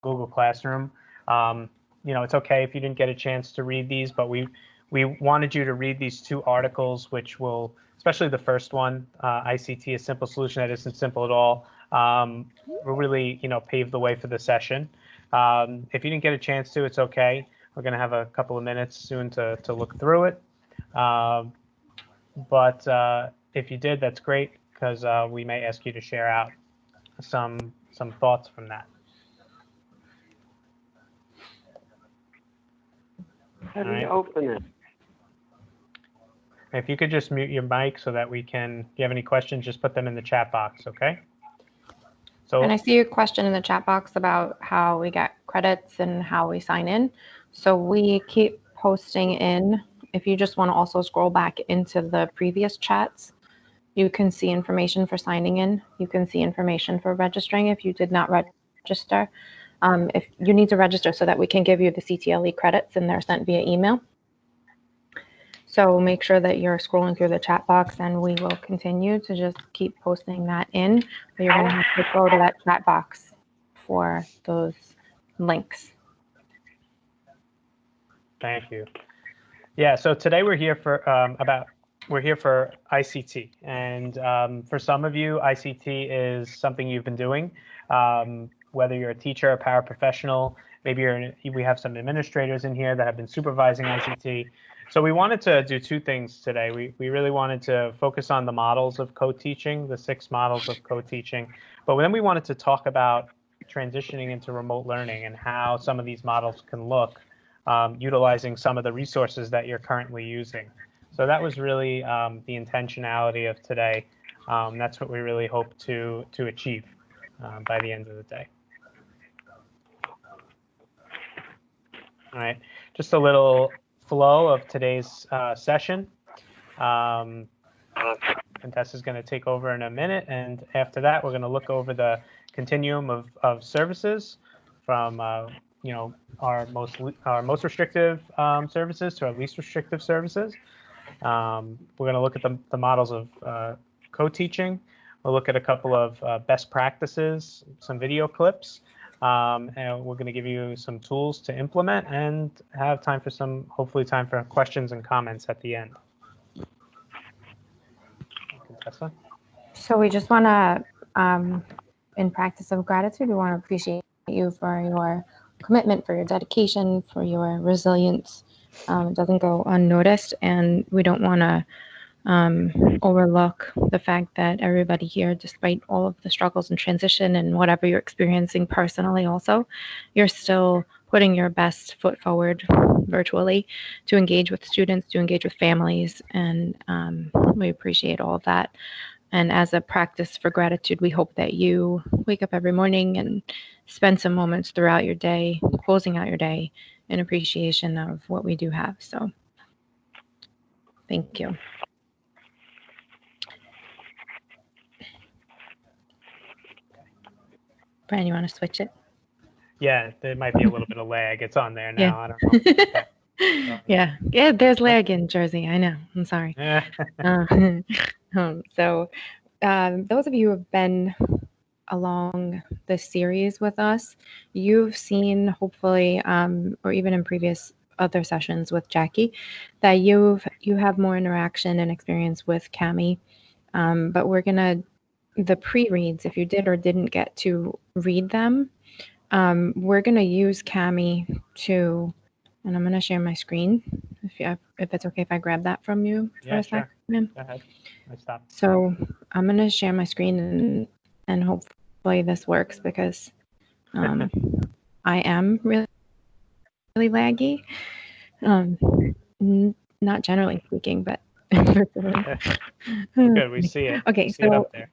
Google Classroom. It's okay if you didn't get a chance to read these, but we wanted you to read these 2 articles, which will, especially the first one, ICT, a simple solution that isn't simple at all, will really, pave the way for the session. If you didn't get a chance to, it's okay. We're going to have a couple of minutes soon to look through it. But if you did, that's great, because we may ask you to share out some thoughts from that. How do you open it? If you could just mute your mic so that we can, if you have any questions, just put them in the chat box, okay? So, and I see a question in the chat box about how we get credits and how we sign in. So we keep posting in. If you just want to also scroll back into the previous chats, you can see information for signing in. You can see information for registering if you did not register. If you need to register so that we can give you the CTLE credits, and they're sent via email. So make sure that you're scrolling through the chat box, and we will continue to just keep posting that in. But you're going to have to go to that chat box for those links. Thank you. Yeah, so today we're here for ICT, and for some of you, ICT is something you've been doing. Whether you're a teacher, a paraprofessional, maybe we have some administrators in here that have been supervising ICT. So we wanted to do 2 things today. We really wanted to focus on the models of co-teaching, the 6 models of co-teaching, but then we wanted to talk about transitioning into remote learning and how some of these models can look, utilizing some of the resources that you're currently using. So that was really the intentionality of today. That's what we really hope to achieve by the end of the day. All right, just a little flow of today's session. Contessa's going to take over in a minute, and after that, we're going to look over the continuum of services from our most restrictive services to our least restrictive services. We're going to look at the models of co-teaching. We'll look at a couple of best practices, some video clips, and we're going to give you some tools to implement and have time for hopefully time for questions and comments at the end. Contessa? So we just want to, in practice of gratitude, we want to appreciate you for your commitment, for your dedication, for your resilience. It doesn't go unnoticed, and we don't want to overlook the fact that everybody here, despite all of the struggles and transition and whatever you're experiencing personally also, you're still putting your best foot forward virtually to engage with students, to engage with families, and we appreciate all of that. And as a practice for gratitude, we hope that you wake up every morning and spend some moments throughout your day, closing out your day, in appreciation of what we do have. So thank you. Brian, you want to switch it? Yeah, there might be a little bit of lag. It's on there now. Yeah. I don't know. Yeah, there's lag in Jersey. I know. I'm sorry. So those of you who have been along this series with us, you've seen, hopefully, or even in previous other sessions with Jackie, that you have more interaction and experience with Cami. But we're gonna, the pre-reads, if you did or didn't get to read them, we're gonna use Cami to, and I'm gonna share my screen if it's okay if I grab that from you for a sec. Go ahead. I stopped. So I'm gonna share my screen and hopefully this works, because I am really laggy. Not generally speaking, but good. We see it. Okay, see it up there.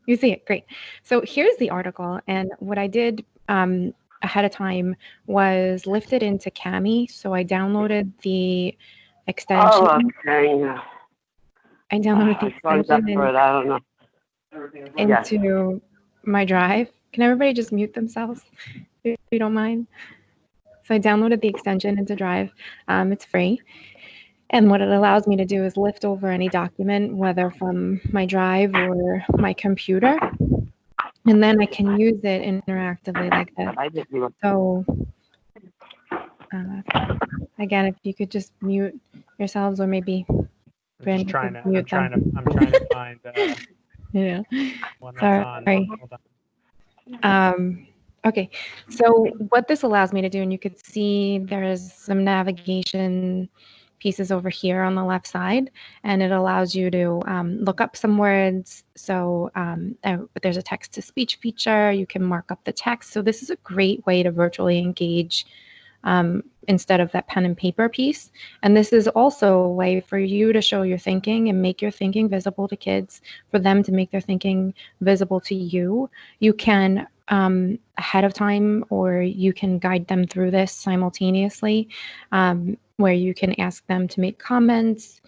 You see it, great. So here's the article, and what I did ahead of time was lift it into Cami. So I downloaded the extension. Oh, okay. I downloaded the extension I don't know. into my drive. Can everybody just mute themselves if you don't mind? So I downloaded the extension into Drive. It's free. And what it allows me to do is lift over any document, whether from my Drive or my computer. And then I can use it interactively like this. I didn't look. So again, if you could just mute yourselves, or maybe I'm Brandon trying could to. mute them. I'm trying to find Yeah. one that's on. Sorry. Hold on. Okay, so what this allows me to do, and you could see there's some navigation pieces over here on the left side, and it allows you to look up some words. So there's a text-to-speech feature. You can mark up the text. So this is a great way to virtually engage instead of that pen and paper piece. And this is also a way for you to show your thinking and make your thinking visible to kids, for them to make their thinking visible to you. You can ahead of time, or you can guide them through this simultaneously, where you can ask them to make comments,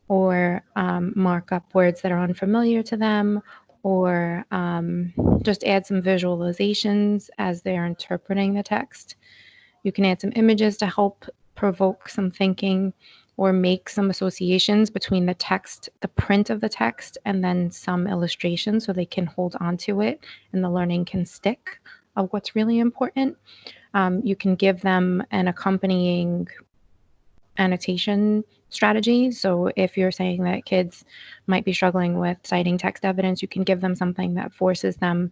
or mark up words that are unfamiliar to them, or just add some visualizations as they're interpreting the text. You can add some images to help provoke some thinking, or make some associations between the text, the print of the text, and then some illustrations so they can hold on to it and the learning can stick of what's really important. You can give them an accompanying annotation strategy. So if you're saying that kids might be struggling with citing text evidence, you can give them something that forces them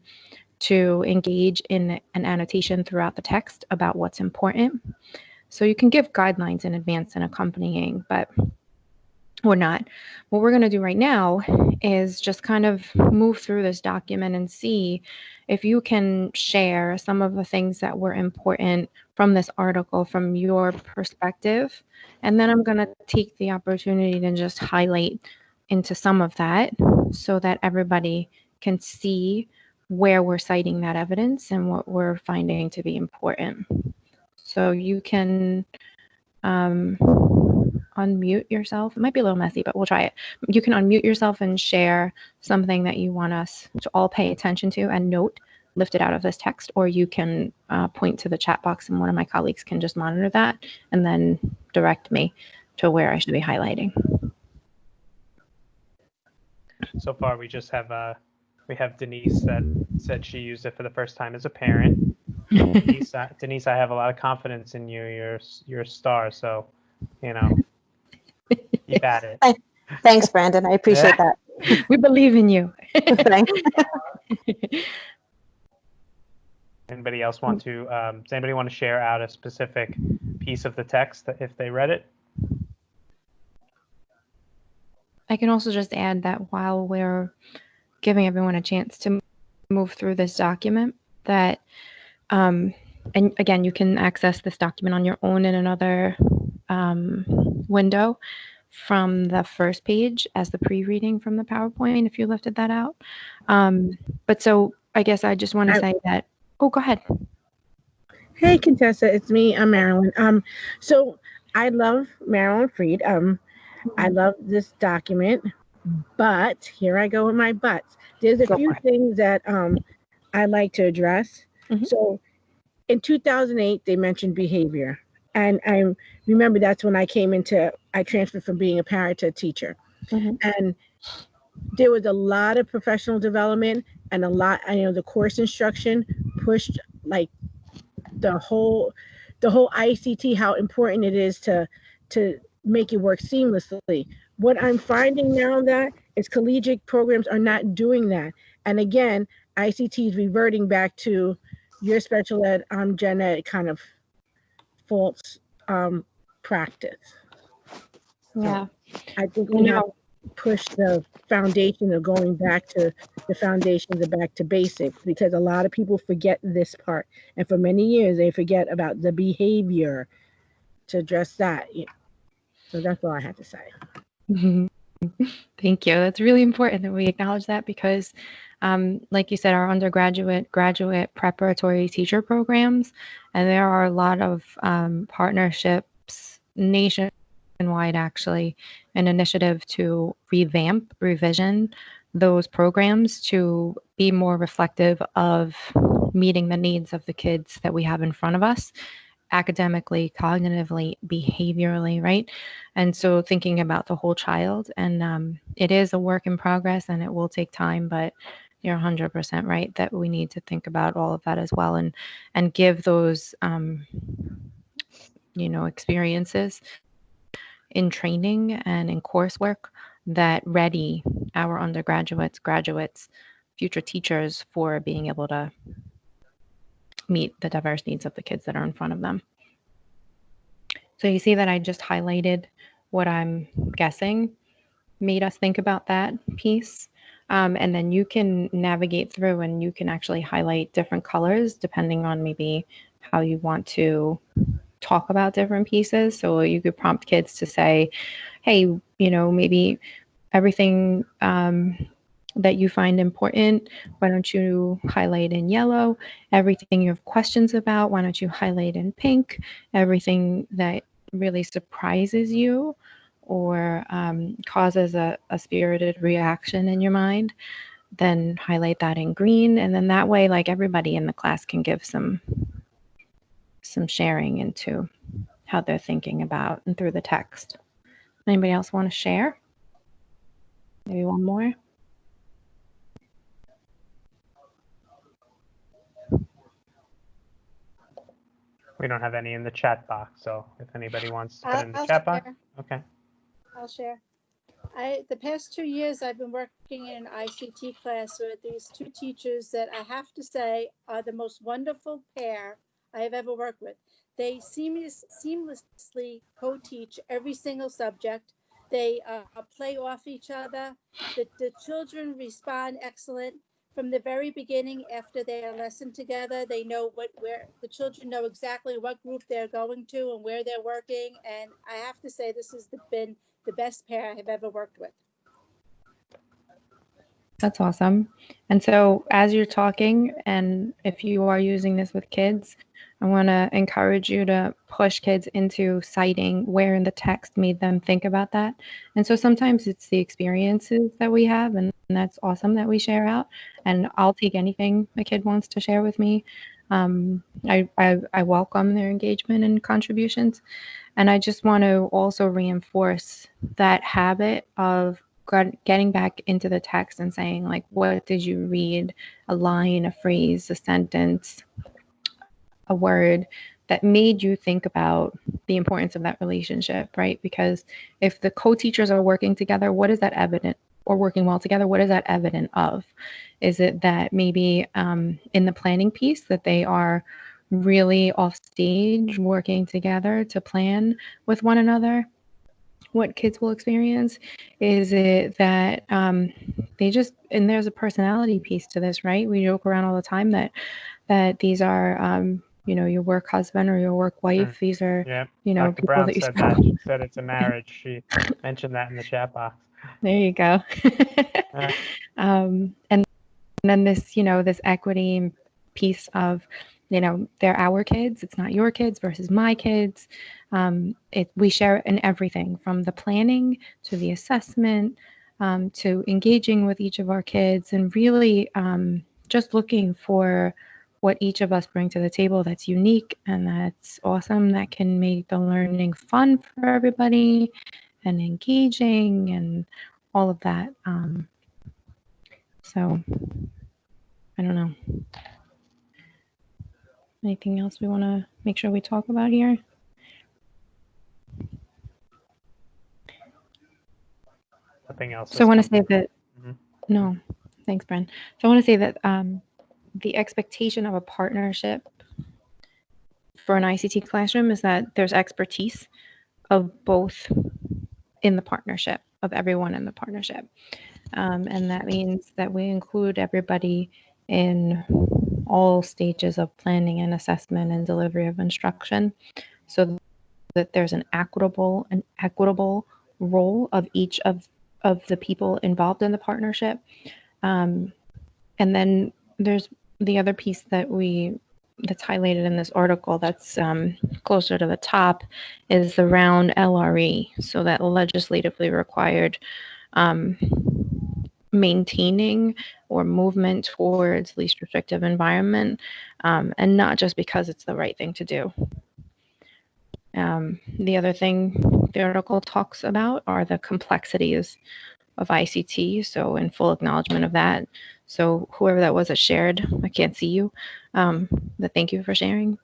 to engage in an annotation throughout the text about what's important. So you can give guidelines in advance and accompanying, but or not. What we're going to do right now is just kind of move through this document and see if you can share some of the things that were important from this article from your perspective. And then I'm going to take the opportunity to just highlight into some of that so that everybody can see where we're citing that evidence and what we're finding to be important. So you can unmute yourself. It might be a little messy, but we'll try it. You can unmute yourself and share something that you want us to all pay attention to and note lifted out of this text, or you can point to the chat box and one of my colleagues can just monitor that and then direct me to where I should be highlighting. So far, we just have Denise that said she used it for the first time as a parent. Denise, I have a lot of confidence in you. You're a star, so keep at it. Thanks, Brandon. I appreciate that. We believe in you. Thanks. Anybody else want to? Does anybody want to share out a specific piece of the text if they read it? I can also just add that while we're giving everyone a chance to move through this document, that and again, you can access this document on your own in another window from the first page as the pre-reading from the PowerPoint if you lifted that out. But so I guess I just want to say that, oh, go ahead. Hey, Contessa, it's me. I'm Marilyn. So I love Marilyn Freed. I love this document, but here I go with my buts. There's a few things that I like to address. Mm-hmm. So in 2008, they mentioned behavior. And I remember that's when I transferred from being a parent to a teacher. Mm-hmm. And there was a lot of professional development and the course instruction pushed like the whole ICT, how important it is to make it work seamlessly. What I'm finding now that is collegiate programs are not doing that. And again, ICT is reverting back to your special ed, gen ed kind of false practice. Yeah. So I think we have to push the foundation of going back to the foundations and back to basics, because a lot of people forget this part. And for many years, they forget about the behavior to address that. So that's all I had to say. Thank you. That's really important that we acknowledge that, because like you said, our undergraduate, graduate, preparatory teacher programs, and there are a lot of partnerships nationwide, actually, an initiative to revamp, revision those programs to be more reflective of meeting the needs of the kids that we have in front of us, academically, cognitively, behaviorally, right? And so thinking about the whole child, and it is a work in progress and it will take time, but you're 100% right that we need to think about all of that as well, and give those experiences in training and in coursework that ready our undergraduates, graduates, future teachers for being able to meet the diverse needs of the kids that are in front of them. So you see that I just highlighted what I'm guessing made us think about that piece. And then you can navigate through and you can actually highlight different colors depending on maybe how you want to talk about different pieces. So you could prompt kids to say, hey, maybe everything that you find important, why don't you highlight in yellow? Everything you have questions about, why don't you highlight in pink? Everything that really surprises you or causes a spirited reaction in your mind, then highlight that in green. And then that way, like, everybody in the class can give some sharing into how they're thinking about and through the text. Anybody else want to share? Maybe one more? We don't have any in the chat box, so if anybody wants to put it in the I'll chat box. share. Okay. I'll share. The past 2 years, I've been working in an ICT class with these two teachers that I have to say are the most wonderful pair I have ever worked with. They seamlessly co-teach every single subject. They play off each other. The children respond excellent from the very beginning. After their lesson together, they know where the children know exactly what group they're going to and where they're working. And I have to say, this has been the best pair I have ever worked with. That's awesome. And so as you're talking, and if you are using this with kids, I want to encourage you to push kids into citing where in the text made them think about that. And so sometimes it's the experiences that we have, and that's awesome that we share out. And I'll take anything a kid wants to share with me. I welcome their engagement and contributions. And I just want to also reinforce that habit of getting back into the text and saying, like, what did you read? A line, a phrase, a sentence, a word that made you think about the importance of that relationship, right? Because if the co-teachers are working together, what is that evident, or working well together, what is that evident of? Is it that maybe in the planning piece that they are really off stage working together to plan with one another what kids will experience? Is it that they just, and there's a personality piece to this, right? We joke around all the time that these are your work husband or your work wife. These are Dr. people Brown that you said that. She said it's a marriage. She mentioned that in the chat box. There you go. And then this equity piece of, they're our kids. It's not your kids versus my kids. We share in everything from the planning to the assessment to engaging with each of our kids and really just looking for what each of us bring to the table that's unique and that's awesome, that can make the learning fun for everybody and engaging and all of that. So I don't know. Anything else we want to make sure we talk about here? Nothing else. So I want to say that, no, thanks, Bren. So I want to say that the expectation of a partnership for an ICT classroom is that there's expertise of both in the partnership, of everyone in the partnership. And that means that we include everybody in all stages of planning and assessment and delivery of instruction so that there's an equitable role of each of the people involved in the partnership. And then there's the other piece that's highlighted in this article that's closer to the top is the round LRE, so that legislatively required maintaining or movement towards least restrictive environment, and not just because it's the right thing to do. The other thing the article talks about are the complexities of ICT, so in full acknowledgement of that. So whoever that was that shared, I can't see you, but thank you for sharing,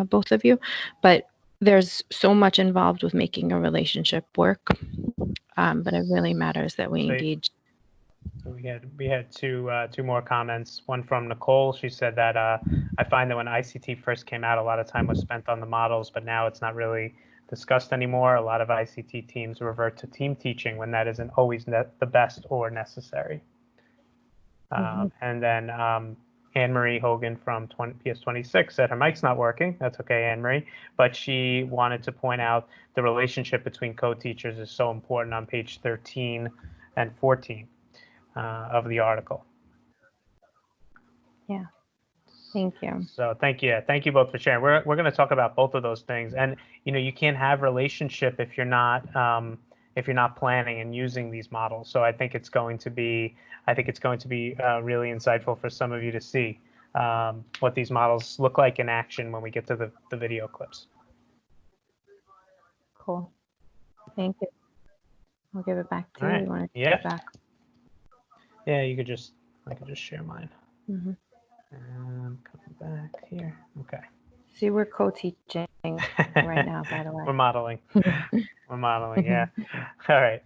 both of you. But there's so much involved with making a relationship work, but it really matters that we So engage. we had two more comments. One from Nicole. She said that I find that when ICT first came out, a lot of time was spent on the models, but now it's not really discussed anymore. A lot of ICT teams revert to team teaching when that isn't always the best or necessary. And then Anne-Marie Hogan from PS26 said her mic's not working. That's okay, Anne-Marie. But she wanted to point out the relationship between co-teachers is so important on page 13 and 14 of the article. Yeah, thank you. So thank you both for sharing. We're going to talk about both of those things. And you can't have relationship if you're not planning and using these models. So I think it's going to be really insightful for some of you to see what these models look like in action when we get to the video clips. Cool. Thank you. I'll give it back to All you. right. You want to Yeah. give it back? Yeah, I could just share mine. Mm-hmm. Coming back here. Okay. See, we're co-teaching right now, by the way. We're modeling. We're modeling, yeah. All right.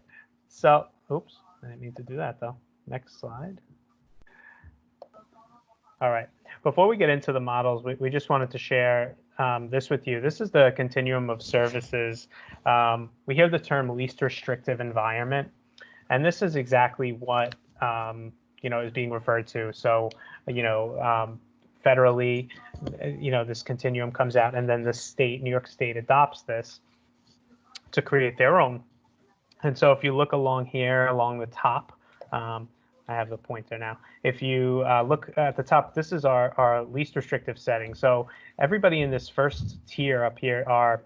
So, oops, I didn't mean to do that though. Next slide. All right. Before we get into the models, we just wanted to share this with you. This is the continuum of services. We hear the term least restrictive environment, and this is exactly what is being referred to. So, federally, this continuum comes out, and then the state, New York State, adopts this to create their own. And so if you look along here, along the top, I have the pointer now. If you look at the top, this is our least restrictive setting. So everybody in this first tier up here are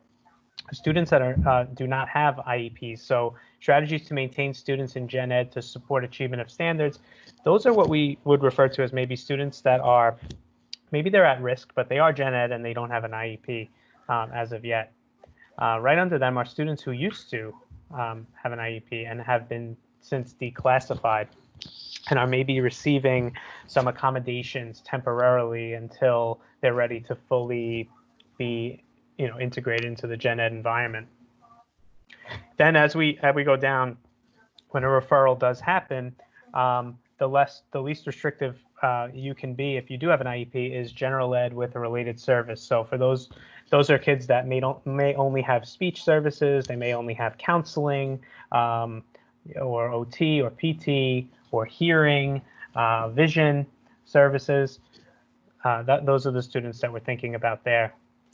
students that do not have IEPs. So strategies to maintain students in Gen Ed to support achievement of standards. Those are what we would refer to as maybe students that are, maybe they're at risk, but they are Gen Ed and they don't have an IEP as of yet. Right under them are students who used to have an IEP and have been since declassified and are maybe receiving some accommodations temporarily until they're ready to fully be integrated into the Gen Ed environment. Then as we go down, when a referral does happen, the least restrictive you can be if you do have an IEP is general ed with a related service. So for those are kids that may only have speech services, they may only have counseling, or OT or PT or hearing, vision services. Those are the students that we're thinking about there.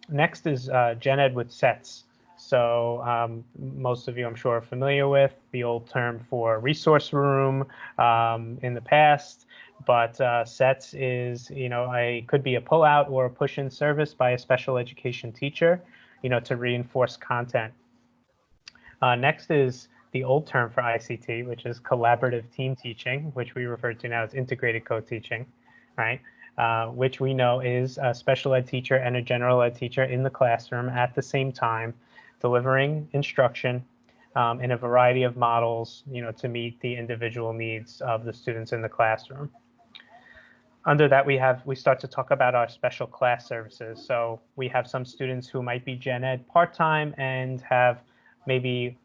Next is Gen Ed with SETs. So most of you, I'm sure, are familiar with the old term for resource room in the past, but SETs is, could be a pull-out or a push-in service by a special education teacher, to reinforce content. Next is the old term for ICT, which is collaborative team teaching, which we refer to now as integrated co-teaching, right? Which we know is a special ed teacher and a general ed teacher in the classroom at the same time, delivering instruction in a variety of models, to meet the individual needs of the students in the classroom. Under that, we start to talk about our special class services. So we have some students who might be Gen Ed part-time and have maybe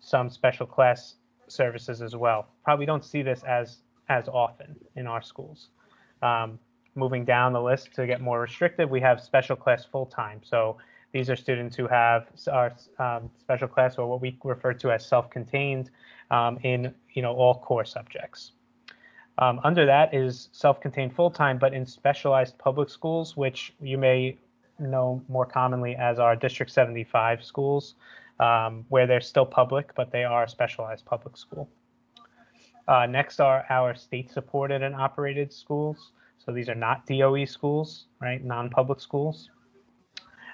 some special class services as well. Probably don't see this as often in our schools. Moving down the list to get more restrictive, we have special class full-time. So these are students who have our special class, or what we refer to as self-contained, in all core subjects. Under that is self-contained full-time, but in specialized public schools, which you may know more commonly as our District 75 schools, where they're still public, but they are a specialized public school. Next are our state-supported and operated schools. So these are not DOE schools, right? Non-public schools.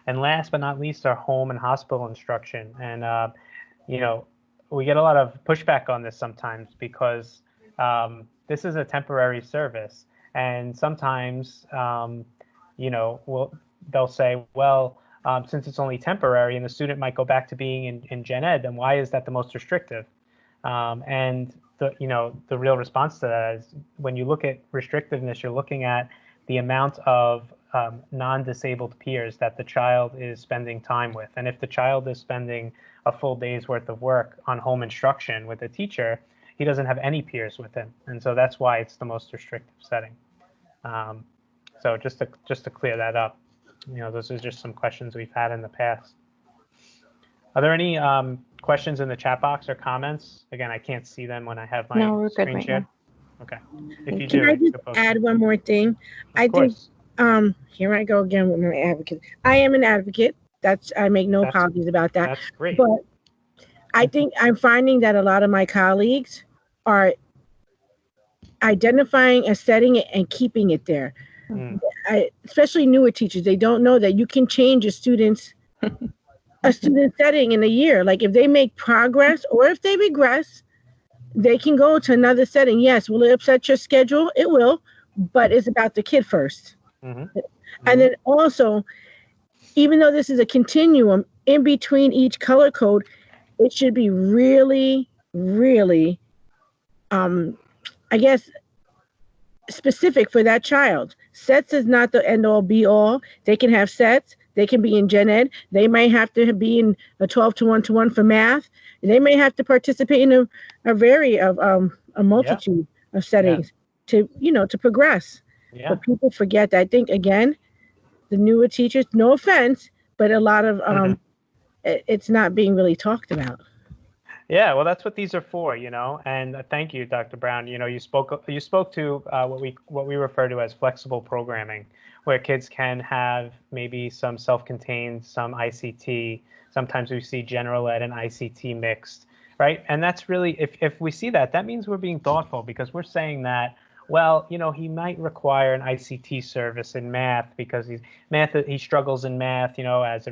And last but not least, our home and hospital instruction. And, we get a lot of pushback on this sometimes because this is a temporary service. And sometimes, they'll say, well, since it's only temporary and the student might go back to being in Gen Ed, then why is that the most restrictive? And the real response to that is when you look at restrictiveness, you're looking at the amount of non-disabled peers that the child is spending time with. And if the child is spending a full day's worth of work on home instruction with a teacher, he doesn't have any peers with him. And so that's why it's the most restrictive setting. So just to clear that up, those are just some questions we've had in the past. Are there any questions in the chat box or comments? Again, I can't see them when I have my screen shared. Okay. If you Can do, I just add one more thing? I think here I go again with my advocate. I am an advocate. I make no apologies about that. That's great. But I think I'm finding that a lot of my colleagues are identifying a setting and keeping it there. Especially newer teachers, they don't know that you can change a student setting in a year. Like if they make progress or if they regress, they can go to another setting. Yes, will it upset your schedule? It will, but it's about the kid first. And then also, even though this is a continuum, in between each color code, it should be really, really, I guess, specific for that child. Sets is not the end all be all. They can have sets. They can be in gen ed. They might have to be in a 12 to 1 to 1 for math. They may have to participate in a multitude of settings to progress. But people forget that. I think, again, the newer teachers, no offense, but a lot of it's not being really talked about. Yeah, well, that's what these are for, and thank you, Dr. Brown. You spoke to what we refer to as flexible programming, where kids can have maybe some self-contained, some ICT. Sometimes we see general ed and ICT mixed, right? And that's really, if we see that, that means we're being thoughtful, because we're saying that, well, he might require an ICT service in math because he struggles in math, as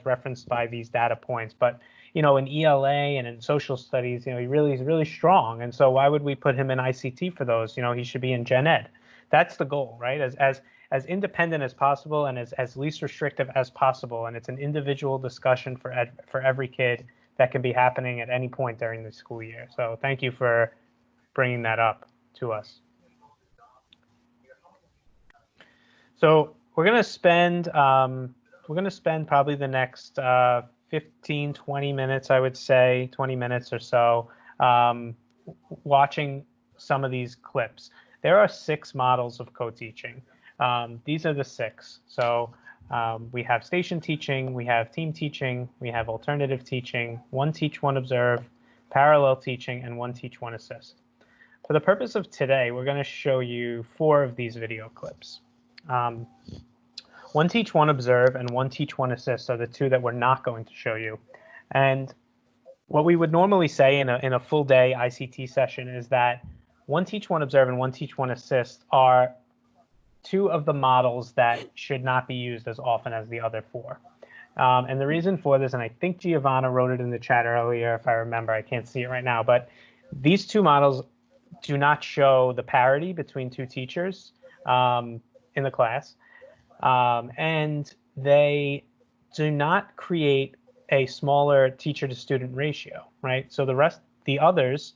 referenced by these data points. But in ELA and in social studies, he's really strong. And so why would we put him in ICT for those? He should be in gen ed. That's the goal, right? As independent as possible and as least restrictive as possible. And it's an individual discussion for every kid that can be happening at any point during the school year. So thank you for bringing that up to us. So we're going to spend probably the next 15, 20 minutes, I would say, 20 minutes or so, watching some of these clips. There are 6 models of co-teaching. These are the 6. So we have station teaching, we have team teaching, we have alternative teaching, one teach, one observe, parallel teaching, and one teach, one assist. For the purpose of today, we're going to show you 4 of these video clips. One teach, one observe, and one teach, one assist are the 2 that we're not going to show you. And what we would normally say in a full day ICT session is that one teach, one observe, and one teach, one assist are 2 of the models that should not be used as often as the other 4. And the reason for this, and I think Giovanna wrote it in the chat earlier, if I remember, I can't see it right now, but these 2 models do not show the parity between 2 teachers in the class. And they do not create a smaller teacher to student ratio, right? So the others,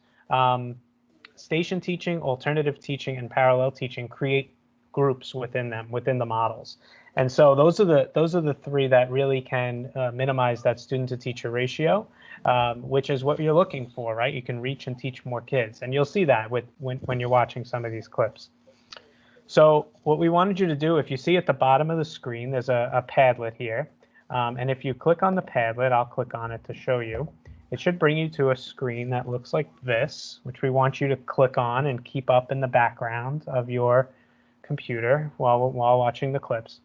station teaching, alternative teaching, and parallel teaching create groups within them, within the models. And so those are the 3 that really can minimize that student to teacher ratio, which is what you're looking for, right? You can reach and teach more kids, and you'll see that when you're watching some of these clips. So what we wanted you to do, if you see at the bottom of the screen, there's a Padlet here. And if you click on the Padlet, I'll click on it to show you. It should bring you to a screen that looks like this, which we want you to click on and keep up in the background of your computer while watching the clips.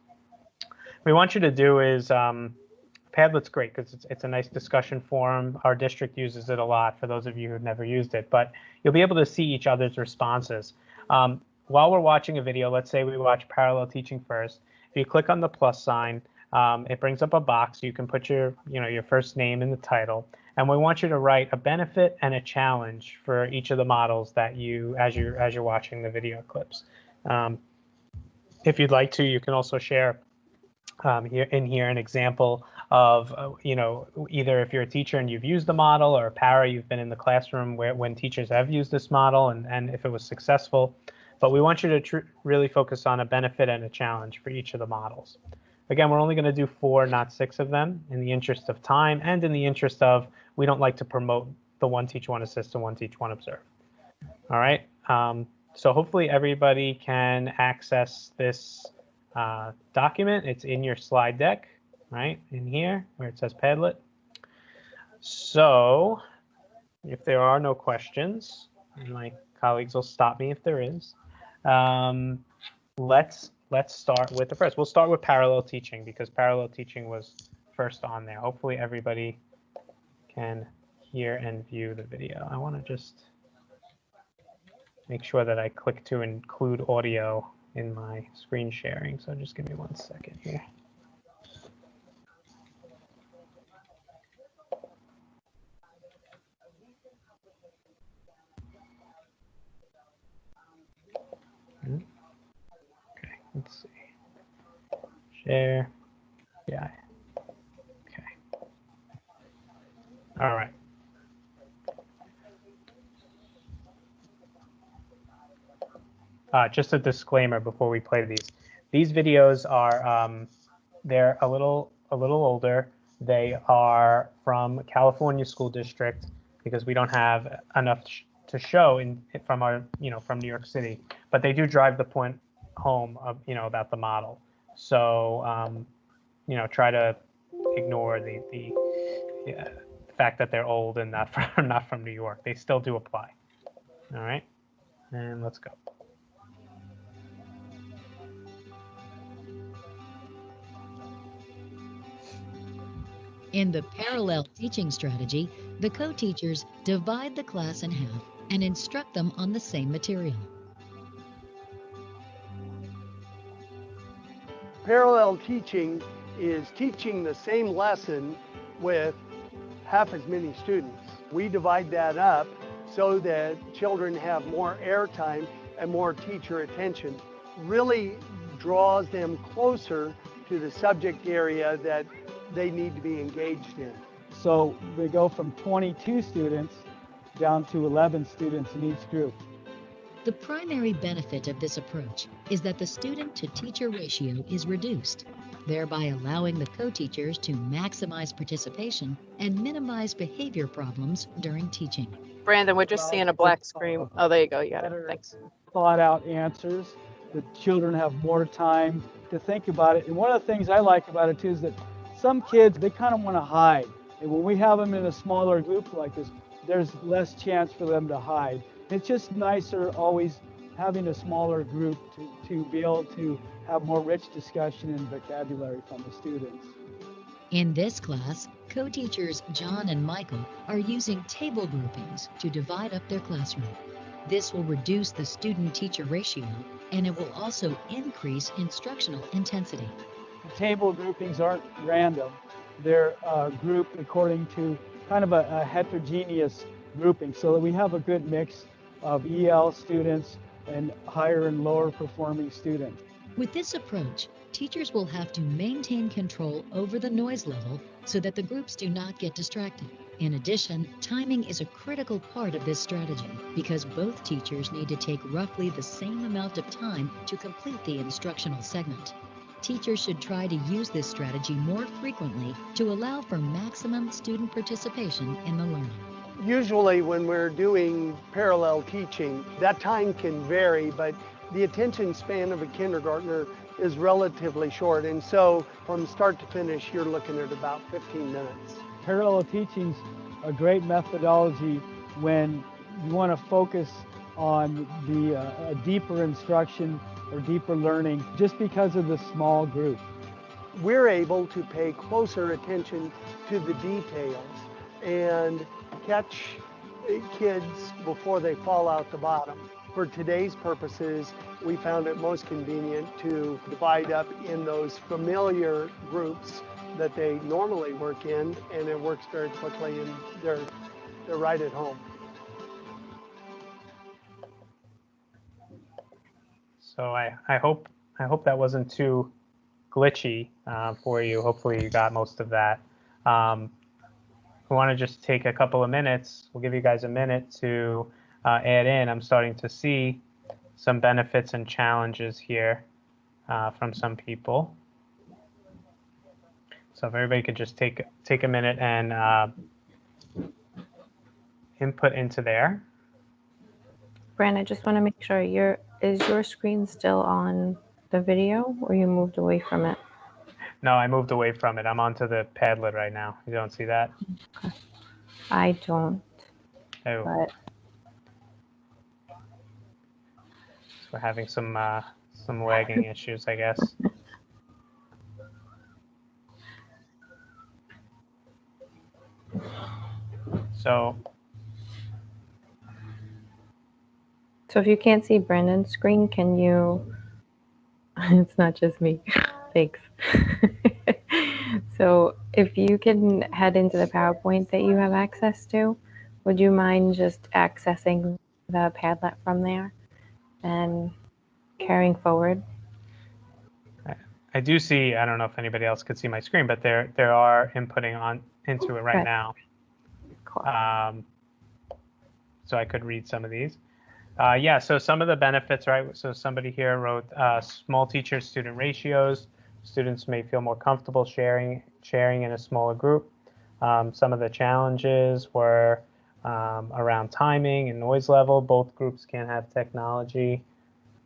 What we want you to do is, Padlet's great because it's a nice discussion forum. Our district uses it a lot for those of you who've never used it, but you'll be able to see each other's responses. While we're watching a video, let's say we watch parallel teaching first. If you click on the plus sign, it brings up a box. You can put your first name in the title, and we want you to write a benefit and a challenge for each of the models that as you're watching the video clips. If you'd like to, you can also share here an example of, either if you're a teacher and you've used the model, or a para, you've been in the classroom when teachers have used this model and if it was successful. But we want you to really focus on a benefit and a challenge for each of the models. Again, we're only going to do 4, not 6 of them, in the interest of time and in the interest of, we don't like to promote the one teach, one assist, and one teach, one observe. All right. So hopefully everybody can access this document. It's in your slide deck, right, in here where it says Padlet. So if there are no questions, and my colleagues will stop me if there is, let's start with the first. We'll start with parallel teaching because parallel teaching was first on there. Hopefully everybody can hear and view the video. I want to just make sure that I click to include audio in my screen sharing. So just give me 1 second here. Okay, let's see. Share. Yeah. Okay. All right. Just a disclaimer before we play these. These videos are they're a little older. They are from California School District because we don't have enough to show from our from New York City. But they do drive the point home of about the model. So try to ignore the fact that they're old and not from New York. They still do apply. All right, and let's go. In the parallel teaching strategy, the co-teachers divide the class in half and instruct them on the same material. Parallel teaching is teaching the same lesson with half as many students. We divide that up so that children have more airtime and more teacher attention. Really draws them closer to the subject area that they need to be engaged in. So we go from 22 students down to 11 students in each group. The primary benefit of this approach is that the student-to-teacher ratio is reduced, thereby allowing the co-teachers to maximize participation and minimize behavior problems during teaching. Brandon, we're just seeing a black screen. Oh, there you go. You got it. Thanks. Thought out answers. The children have more time to think about it. And one of the things I like about it too is that some kids, they kind of want to hide. And when we have them in a smaller group like this, there's less chance for them to hide. It's just nicer always having a smaller group to be able to have more rich discussion and vocabulary from the students. In this class, co-teachers John and Michael are using table groupings to divide up their classroom. This will reduce the student-teacher ratio, and it will also increase instructional intensity. The table groupings aren't random. They're grouped according to kind of a heterogeneous grouping so that we have a good mix of EL students and higher and lower performing students. With this approach, teachers will have to maintain control over the noise level so that the groups do not get distracted. In addition, timing is a critical part of this strategy because both teachers need to take roughly the same amount of time to complete the instructional segment. Teachers should try to use this strategy more frequently to allow for maximum student participation in the learning. Usually when we're doing parallel teaching, that time can vary, but the attention span of a kindergartner is relatively short. And so from start to finish, you're looking at about 15 minutes. Parallel teaching's a great methodology when you want to focus on the deeper instruction or deeper learning just because of the small group. We're able to pay closer attention to the details and catch kids before they fall out the bottom. For today's purposes, we found it most convenient to divide up in those familiar groups that they normally work in, and it works very quickly, and they're right at home. So I hope that wasn't too glitchy for you. Hopefully you got most of that. We want to just take a couple of minutes. We'll give you guys a minute to add in. I'm starting to see some benefits and challenges here from some people. So if everybody could just take a minute and input into there. Brand, I just want to make sure is your screen still on the video, or you moved away from it? No, I moved away from it. I'm onto the Padlet right now. You don't see that? Okay. I don't. Oh. But So we're having some lagging issues, I guess. So if you can't see Brandon's screen, can you? It's not just me. Thanks. So if you can head into the PowerPoint that you have access to, would you mind just accessing the Padlet from there and carrying forward? I do see, I don't know if anybody else could see my screen, but there are inputting into it right now. Cool. So I could read some of these. Yeah, so some of the benefits, right? So somebody here wrote small teacher-student ratios. Students may feel more comfortable sharing in a smaller group. Some of the challenges were around timing and noise level. Both groups can have technology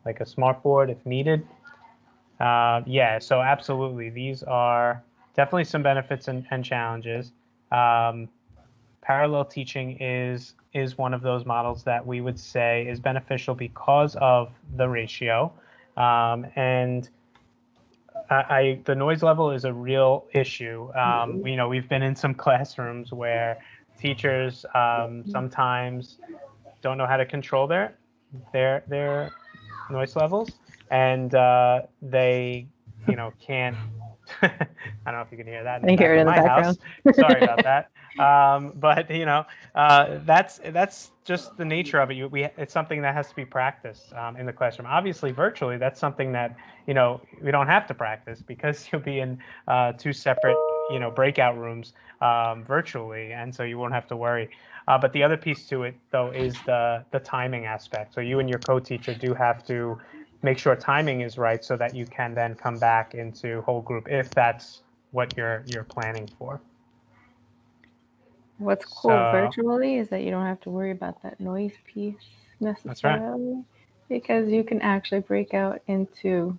like a smartboard if needed. Yeah, so absolutely, these are definitely some benefits and challenges. Parallel teaching is one of those models that we would say is beneficial because of the ratio, and the noise level is a real issue. You know, we've been in some classrooms where teachers sometimes don't know how to control their noise levels, and they, you know, can't. I don't know if you can hear that in the back of my house. Sorry about that. But you know, that's just the nature of it. It's something that has to be practiced in the classroom. Obviously, virtually, that's something that, you know, we don't have to practice because you'll be in two separate, you know, breakout rooms virtually, and so you won't have to worry. But the other piece to it, though, is the timing aspect. So you and your co-teacher do have to make sure timing is right so that you can then come back into whole group if that's what you're planning for. What's cool virtually is that you don't have to worry about that noise piece necessarily. That's right. Because you can actually break out into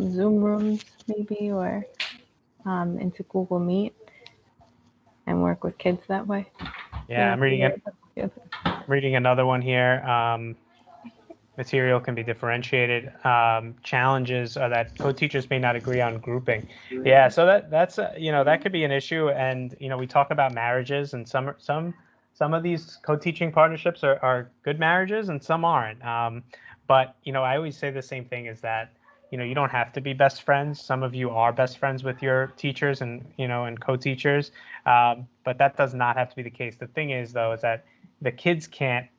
Zoom rooms maybe, or into Google Meet and work with kids that way. Yeah, I'm reading another one here. Material can be differentiated. Challenges are that co-teachers may not agree on grouping. Yeah, so that's you know, that could be an issue. And you know, we talk about marriages, and some of these co-teaching partnerships are good marriages, and some aren't. But you know, I always say the same thing, is that, you know, you don't have to be best friends. Some of you are best friends with your teachers and, you know, and co-teachers, but that does not have to be the case. The thing is, though, is that the kids can't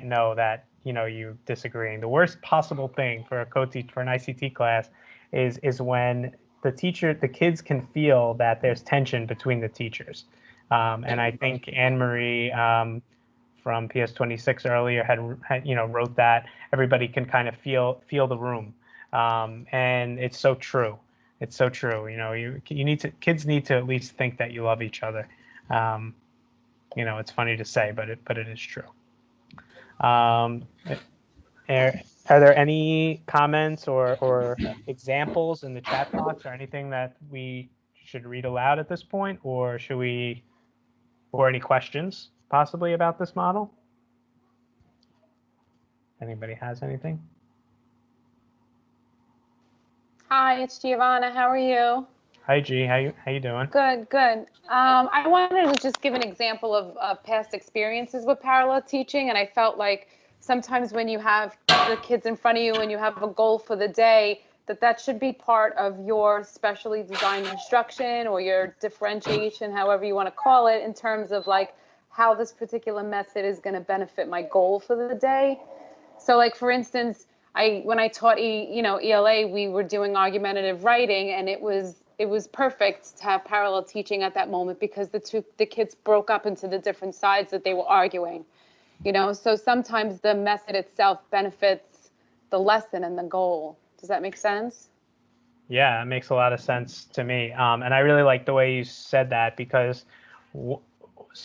know that, you know, you disagreeing. The worst possible thing for a co-teacher for an ICT class is when the kids can feel that there's tension between the teachers. And I think Anne Marie from PS26 earlier had you know, wrote that everybody can kind of feel the room, and it's so true. It's so true. You know, kids need to at least think that you love each other. You know, it's funny to say, but it is true. Are there any comments or examples in the chat box or anything that we should read aloud at this point, or or any questions possibly about this model? Anybody has anything? Hi, it's Giovanna. How are you? Hi, G. How you doing? Good, good. I wanted to just give an example of past experiences with parallel teaching, and I felt like sometimes when you have the kids in front of you and you have a goal for the day, that should be part of your specially designed instruction or your differentiation, however you want to call it, in terms of like how this particular method is going to benefit my goal for the day. So like, for instance, when I taught ELA, we were doing argumentative writing, and it was perfect to have parallel teaching at that moment because the kids broke up into the different sides that they were arguing. So sometimes the method itself benefits the lesson and the goal. Does that make sense? Yeah, it makes a lot of sense to me. And I really like the way you said that because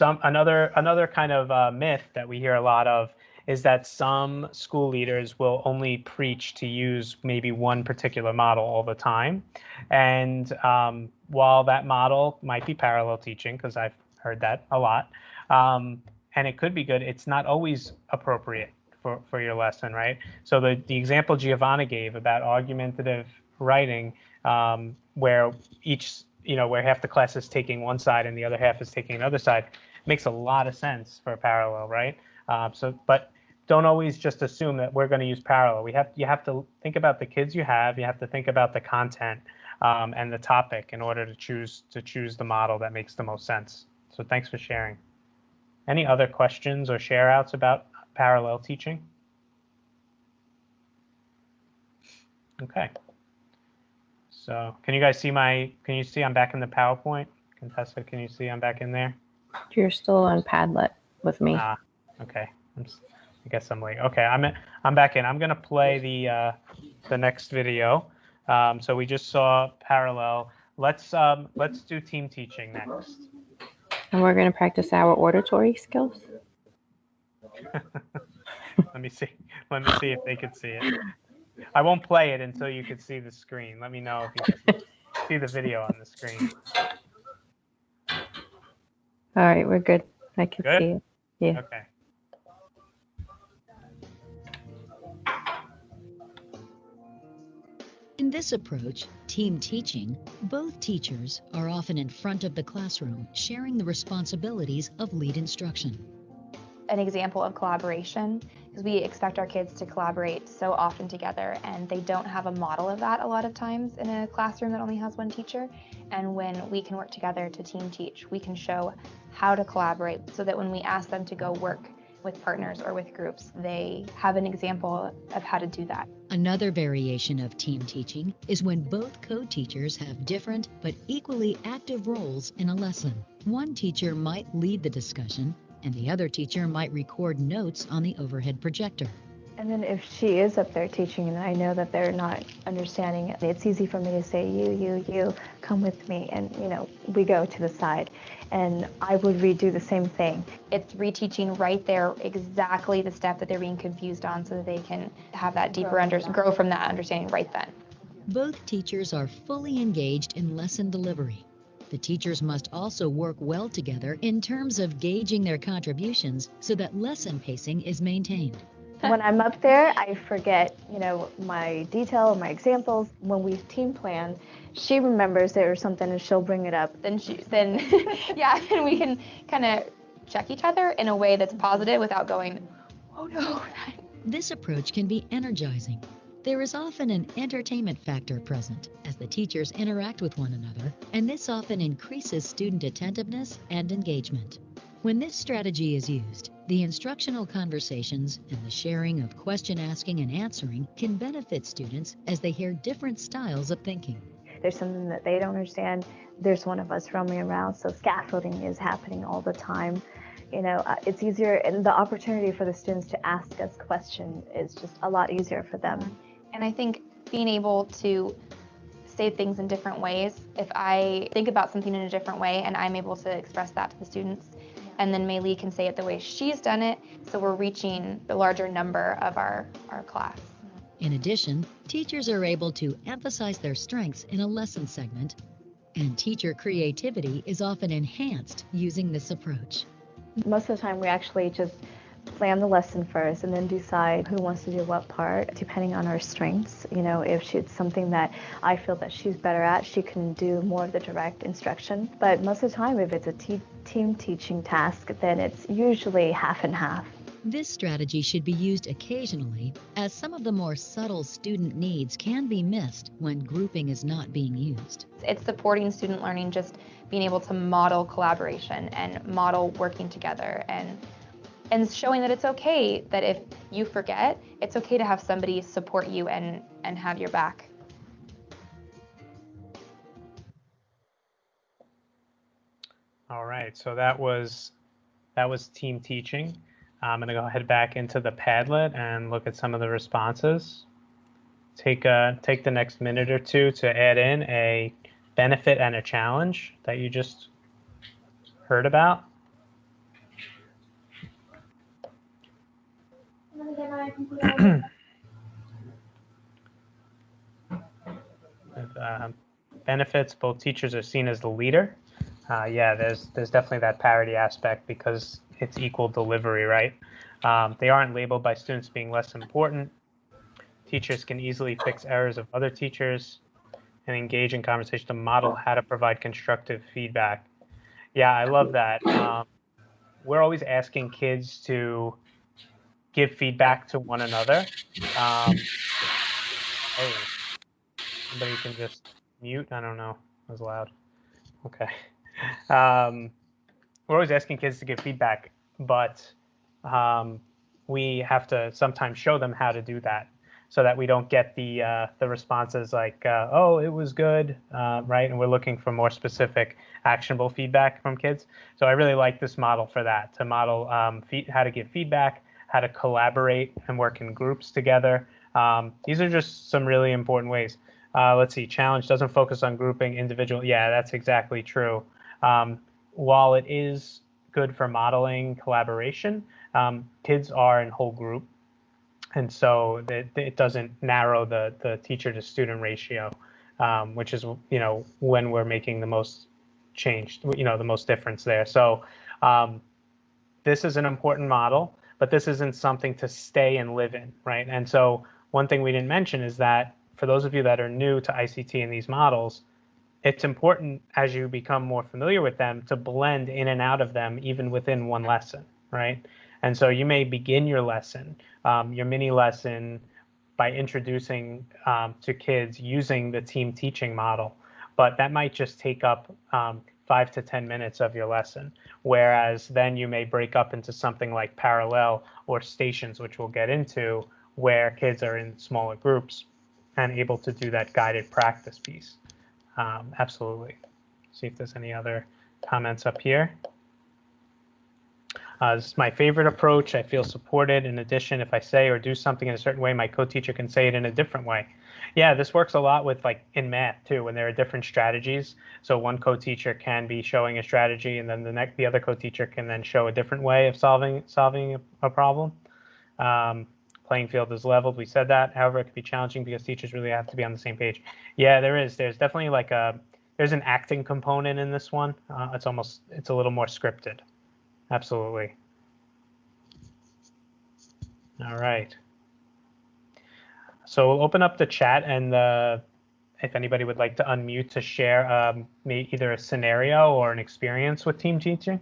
another kind of myth that we hear a lot of is that some school leaders will only preach to use maybe one particular model all the time. And while that model might be parallel teaching, because I've heard that a lot, and it could be good, it's not always appropriate for your lesson, right? So the example Giovanna gave about argumentative writing, where where half the class is taking one side and the other half is taking another side, makes a lot of sense for parallel, right? But don't always just assume that we're going to use parallel. You have to think about the kids you have. You have to think about the content and the topic in order to choose the model that makes the most sense. So thanks for sharing. Any other questions or share outs about parallel teaching? Okay. So can you guys see can you see I'm back in the PowerPoint? Contessa, can you see I'm back in there? You're still on Padlet with me. Okay. I guess I'm late. Okay, I'm back in. I'm gonna play the next video. So we just saw parallel. Let's do team teaching next. And we're going to practice our auditory skills. Let me see if they could see it. I won't play it until you can see the screen. Let me know if you can see the video on the screen. All right, we're good. I can see it. Yeah. Okay. In this approach, team teaching, both teachers are often in front of the classroom, sharing the responsibilities of lead instruction. An example of collaboration is we expect our kids to collaborate so often together, and they don't have a model of that a lot of times in a classroom that only has one teacher. And when we can work together to team teach, we can show how to collaborate so that when we ask them to go work with partners or with groups, they have an example of how to do that. Another variation of team teaching is when both co-teachers have different but equally active roles in a lesson. One teacher might lead the discussion, and the other teacher might record notes on the overhead projector. And then if she is up there teaching and I know that they're not understanding it, it's easy for me to say, you, come with me. And, we go to the side. And I would redo the same thing. It's reteaching right there exactly the step that they're being confused on so that they can have that deeper grow from that understanding right then. Both teachers are fully engaged in lesson delivery. The teachers must also work well together in terms of gauging their contributions so that lesson pacing is maintained. When I'm up there, I forget, my detail, my examples. When we team plan, she remembers there or something and she'll bring it up. Then we can kind of check each other in a way that's positive without going, oh no. This approach can be energizing. There is often an entertainment factor present as the teachers interact with one another, and this often increases student attentiveness and engagement. When this strategy is used, the instructional conversations and the sharing of question asking and answering can benefit students as they hear different styles of thinking. There's something that they don't understand. There's one of us roaming around, so scaffolding is happening all the time. It's easier, and the opportunity for the students to ask us questions is just a lot easier for them. And I think being able to say things in different ways, if I think about something in a different way and I'm able to express that to the students, and then Mei Lee can say it the way she's done it, so we're reaching the larger number of our class. In addition, teachers are able to emphasize their strengths in a lesson segment, and teacher creativity is often enhanced using this approach. Most of the time we actually just plan the lesson first and then decide who wants to do what part, depending on our strengths. If it's something that I feel that she's better at, she can do more of the direct instruction. But most of the time, if it's a team teaching task, then it's usually half and half. This strategy should be used occasionally, as some of the more subtle student needs can be missed when grouping is not being used. It's supporting student learning, just being able to model collaboration and model working together and and showing that it's okay that if you forget, it's okay to have somebody support you and have your back. All right, so that was team teaching. I'm going to go head back into the Padlet and look at some of the responses. Take the next minute or two to add in a benefit and a challenge that you just heard about. Benefits, both teachers are seen as the leader. Yeah, there's definitely that parity aspect because it's equal delivery, right? They aren't labeled by students being less important. Teachers can easily fix errors of other teachers and engage in conversation to model how to provide constructive feedback. Yeah, I love that. We're always asking kids to give feedback to one another. Hey, somebody can just mute. I don't know. It was loud. Okay. We're always asking kids to give feedback, but we have to sometimes show them how to do that so that we don't get the responses like, oh, it was good, right? And we're looking for more specific, actionable feedback from kids. So I really like this model for that, to model how to give feedback, how to collaborate and work in groups together. These are just some really important ways. Let's see, challenge doesn't focus on grouping individual. Yeah, that's exactly true. While it is good for modeling collaboration, kids are in whole group. And so it doesn't narrow the teacher to student ratio, which is, when we're making the most change, the most difference there. So this is an important model, but this isn't something to stay and live in, right? And so one thing we didn't mention is that for those of you that are new to ICT and these models, it's important as you become more familiar with them to blend in and out of them even within one lesson, right? And so you may begin your lesson, your mini lesson, by introducing to kids using the team teaching model, but that might just take up 5 to 10 minutes of your lesson, whereas then you may break up into something like parallel or stations, which we'll get into, where kids are in smaller groups and able to do that guided practice piece. Absolutely. See if there's any other comments up here. This is my favorite approach. I feel supported. In addition, if I say or do something in a certain way, my co-teacher can say it in a different way. Yeah, this works a lot with like in math too, when there are different strategies. So one co-teacher can be showing a strategy, and then the other co-teacher can then show a different way of solving a problem. Playing field is leveled. We said that. However, it can be challenging because teachers really have to be on the same page. Yeah, there is. There's definitely like there's an acting component in this one. It's a little more scripted. Absolutely. All right. So we'll open up the chat, and if anybody would like to unmute to share either a scenario or an experience with team teaching.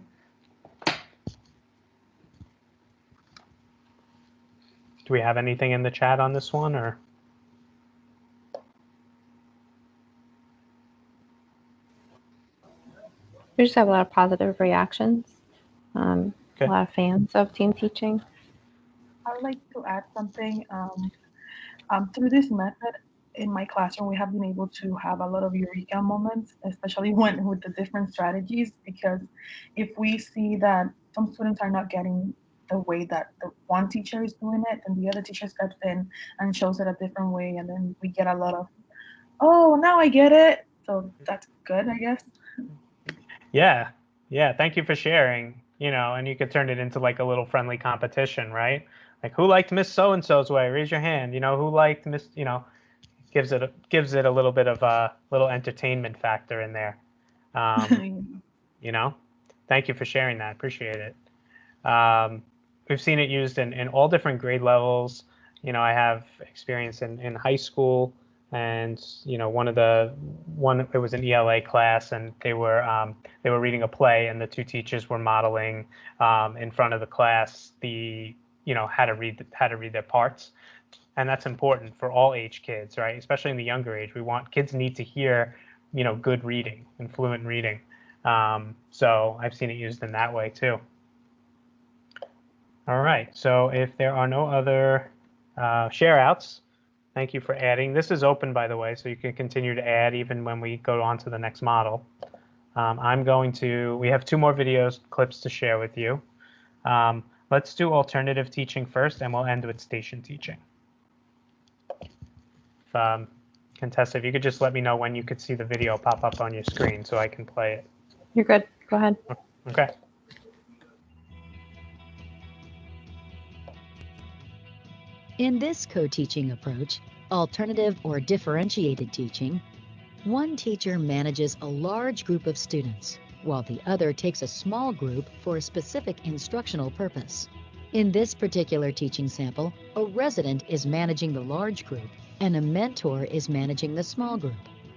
Do we have anything in the chat on this one, or? We just have a lot of positive reactions. Okay. A lot of fans of team teaching. I would like to add something. Through this method in my classroom, we have been able to have a lot of eureka moments, especially with the different strategies, because if we see that some students are not getting the way that the one teacher is doing it, and the other teacher steps in and shows it a different way, and then we get a lot of, oh, now I get it. So that's good, I guess. Yeah. Thank you for sharing. And you could turn it into like a little friendly competition, right? Like, who liked Miss So-and-so's way? Raise your hand. Who liked Miss, gives it a little bit of a little entertainment factor in there. Thank you for sharing that. Appreciate it. We've seen it used in all different grade levels. I have experience in high school, and it was an ELA class, and they were reading a play, and the two teachers were modeling in front of the class how to read their parts. And that's important for all age kids, right? Especially in the younger age. Kids need to hear good reading and fluent reading. So I've seen it used in that way too. All right, so if there are no other share outs, thank you for adding. This is open, by the way, so you can continue to add even when we go on to the next model. We have 2 more videos clips to share with you. Let's do alternative teaching first, and we'll end with station teaching. Contessa, if you could just let me know when you could see the video pop up on your screen so I can play it. You're good. Go ahead. Okay. In this co-teaching approach, alternative or differentiated teaching, one teacher manages a large group of students, while the other takes a small group for a specific instructional purpose. In this particular teaching sample, a resident is managing the large group and a mentor is managing the small group,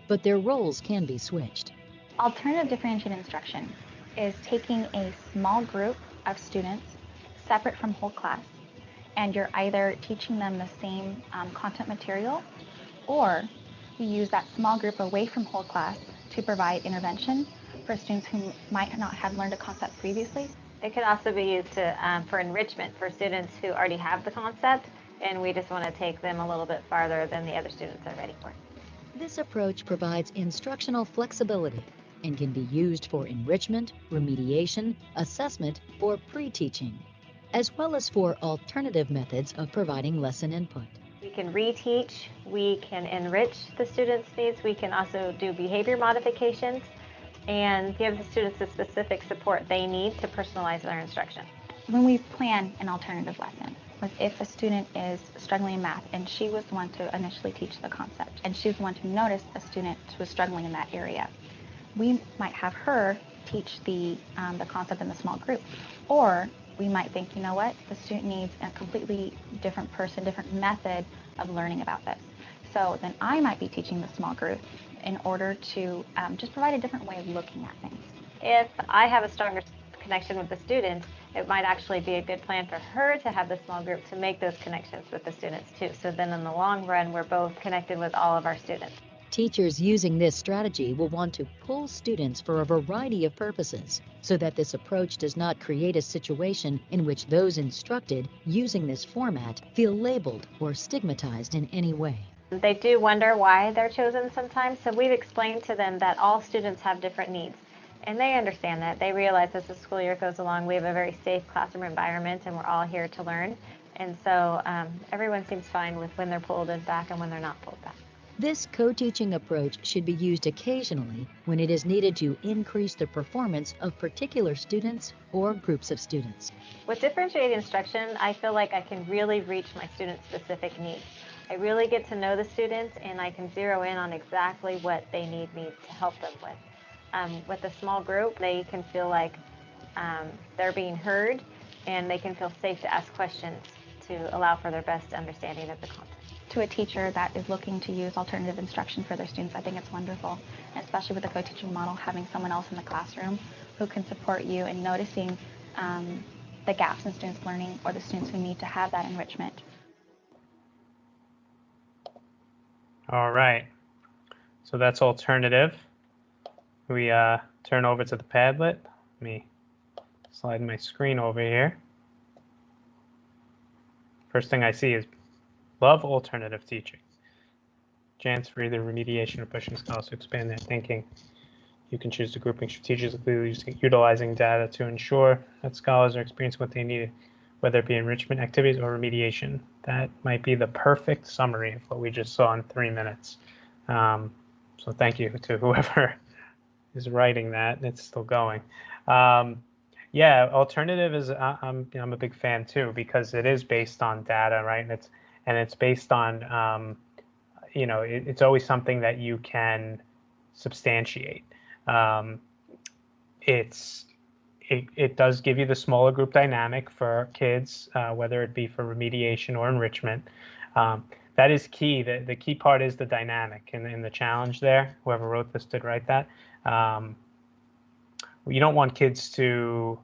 but their roles can be switched. Alternative differentiated instruction is taking a small group of students separate from whole class, and you're either teaching them the same content material, or you use that small group away from whole class to provide intervention for students who might not have learned a concept previously. It could also be used for enrichment for students who already have the concept, and we just want to take them a little bit farther than the other students are ready for. This approach provides instructional flexibility and can be used for enrichment, remediation, assessment, or pre-teaching, as well as for alternative methods of providing lesson input. We can reteach, we can enrich the students' needs, we can also do behavior modifications and give the students the specific support they need to personalize their instruction. When we plan an alternative lesson, if a student is struggling in math and she was the one to initially teach the concept and she was the one to notice a student who was struggling in that area, we might have her teach the concept in the small group. Or we might think, you know what, the student needs a completely different method of learning about this. So then I might be teaching the small group in order to just provide a different way of looking at things. If I have a stronger connection with the student, it might actually be a good plan for her to have the small group to make those connections with the students too. So then in the long run, we're both connected with all of our students. Teachers using this strategy will want to pull students for a variety of purposes, so that this approach does not create a situation in which those instructed using this format feel labeled or stigmatized in any way. They do wonder why they're chosen sometimes, so we've explained to them that all students have different needs. And they understand that. They realize as the school year goes along, we have a very safe classroom environment and we're all here to learn. And so everyone seems fine with when they're pulled back and when they're not pulled back. This co-teaching approach should be used occasionally when it is needed to increase the performance of particular students or groups of students. With differentiated instruction, I feel like I can really reach my students' specific needs. I really get to know the students and I can zero in on exactly what they need me to help them with. With a small group, they can feel like they're being heard and they can feel safe to ask questions to allow for their best understanding of the content. To a teacher that is looking to use alternative instruction for their students, I think it's wonderful, and especially with the co-teaching model, having someone else in the classroom who can support you in noticing the gaps in students' learning or the students who need to have that enrichment. All right, so that's alternative. We turn over to the Padlet. Let me slide my screen over here. First thing I see is love alternative teaching. Chance for either remediation or pushing scholars to expand their thinking. You can choose the grouping strategically, utilizing data to ensure that scholars are experiencing what they need, whether it be enrichment activities or remediation. That might be the perfect summary of what we just saw in 3 minutes. So thank you to whoever is writing that. It's still going. Yeah, alternative is I'm a big fan too, because it is based on data, right? And it's based on it's always something that you can substantiate. It does give you the smaller group dynamic for kids, whether it be for remediation or enrichment. That is key. The key part is the dynamic and the challenge there. Whoever wrote this did write that. You don't want kids to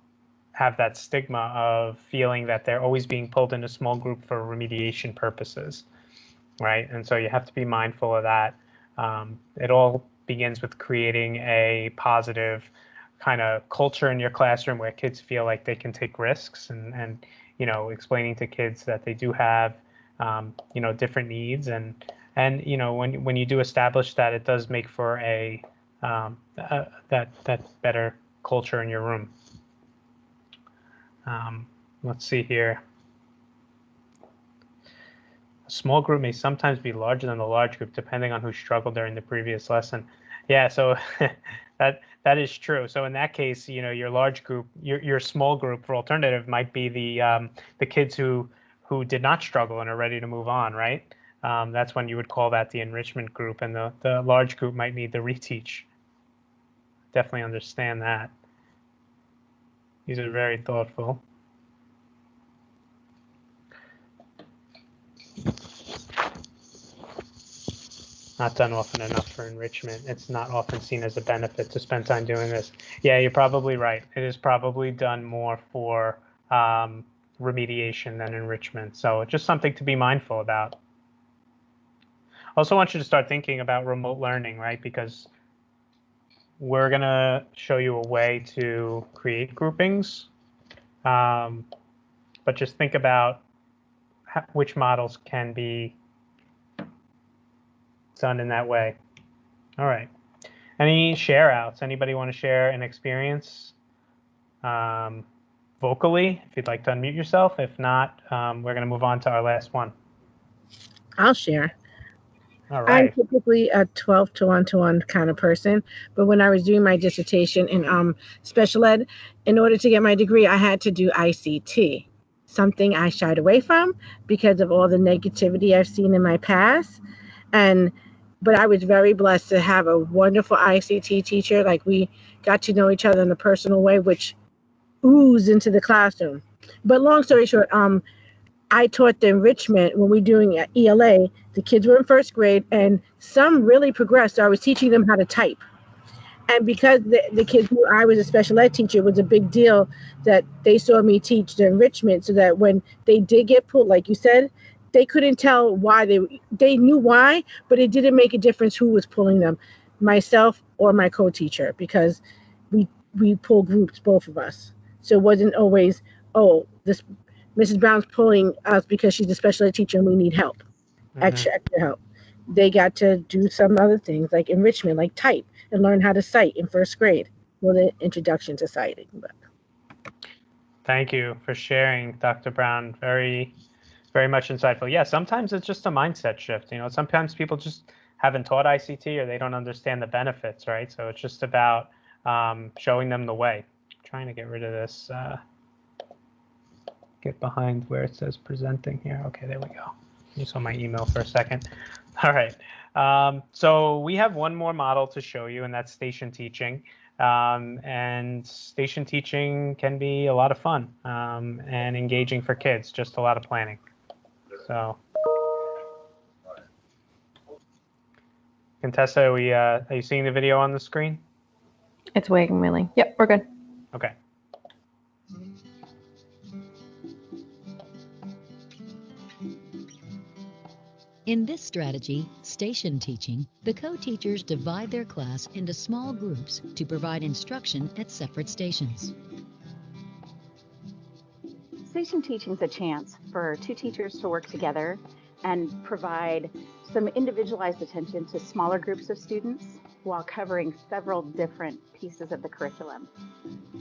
have that stigma of feeling that they're always being pulled in a small group for remediation purposes, right? And so you have to be mindful of that. It all begins with creating a positive kind of culture in your classroom where kids feel like they can take risks and explaining to kids that they do have, different needs, and when you do establish that, it does make for that better culture in your room. Let's see here. A small group may sometimes be larger than a large group depending on who struggled during the previous lesson. Yeah, so that is true. So in that case, your large group, your small group for alternative might be the kids who did not struggle and are ready to move on, right? That's when you would call that the enrichment group, and the large group might need the reteach. Definitely understand that. These are very thoughtful. Not done often enough for enrichment. It's not often seen as a benefit to spend time doing this. Yeah, you're probably right. It is probably done more for remediation than enrichment. So just something to be mindful about. Also want you to start thinking about remote learning, right? Because we're going to show you a way to create groupings. But just think about which models can be done in that way. All right. Any share outs? Anybody want to share an experience vocally? If you'd like to unmute yourself. If not, we're going to move on to our last one. I'll share. All right. I'm typically a 12 to 1 kind of person, but when I was doing my dissertation in special ed, in order to get my degree, I had to do ICT, something I shied away from because of all the negativity I've seen in my past. But I was very blessed to have a wonderful ICT teacher. Like, we got to know each other in a personal way, which oozed into the classroom. But long story short, I taught the enrichment when we were doing ELA. The kids were in first grade, and some really progressed. So I was teaching them how to type. And because the kids knew I was a special ed teacher, it was a big deal that they saw me teach the enrichment, so that when they did get pulled, like you said, they couldn't tell why. They knew why, but it didn't make a difference who was pulling them, myself or my co-teacher, because we pull groups, both of us. So it wasn't always, oh, this Mrs. Brown's pulling us because she's a special ed teacher and we need help, extra help. They got to do some other things like enrichment, like type, and learn how to cite in first grade. Well, the introduction to citing. But. Thank you for sharing, Dr. Brown. Very, very much insightful. Yeah, sometimes it's just a mindset shift. Sometimes people just haven't taught ICT or they don't understand the benefits, right? So it's just about showing them the way. I'm trying to get rid of this. Get behind where it says presenting here. Okay, there we go. You saw my email for a second. All right. So we have one more model to show you, and that's station teaching. And station teaching can be a lot of fun and engaging for kids, just a lot of planning. So, Contessa, are you seeing the video on the screen? It's wiggling. Yep, we're good. Okay. In this strategy, station teaching, the co-teachers divide their class into small groups to provide instruction at separate stations. Station teaching is a chance for two teachers to work together and provide some individualized attention to smaller groups of students while covering several different pieces of the curriculum.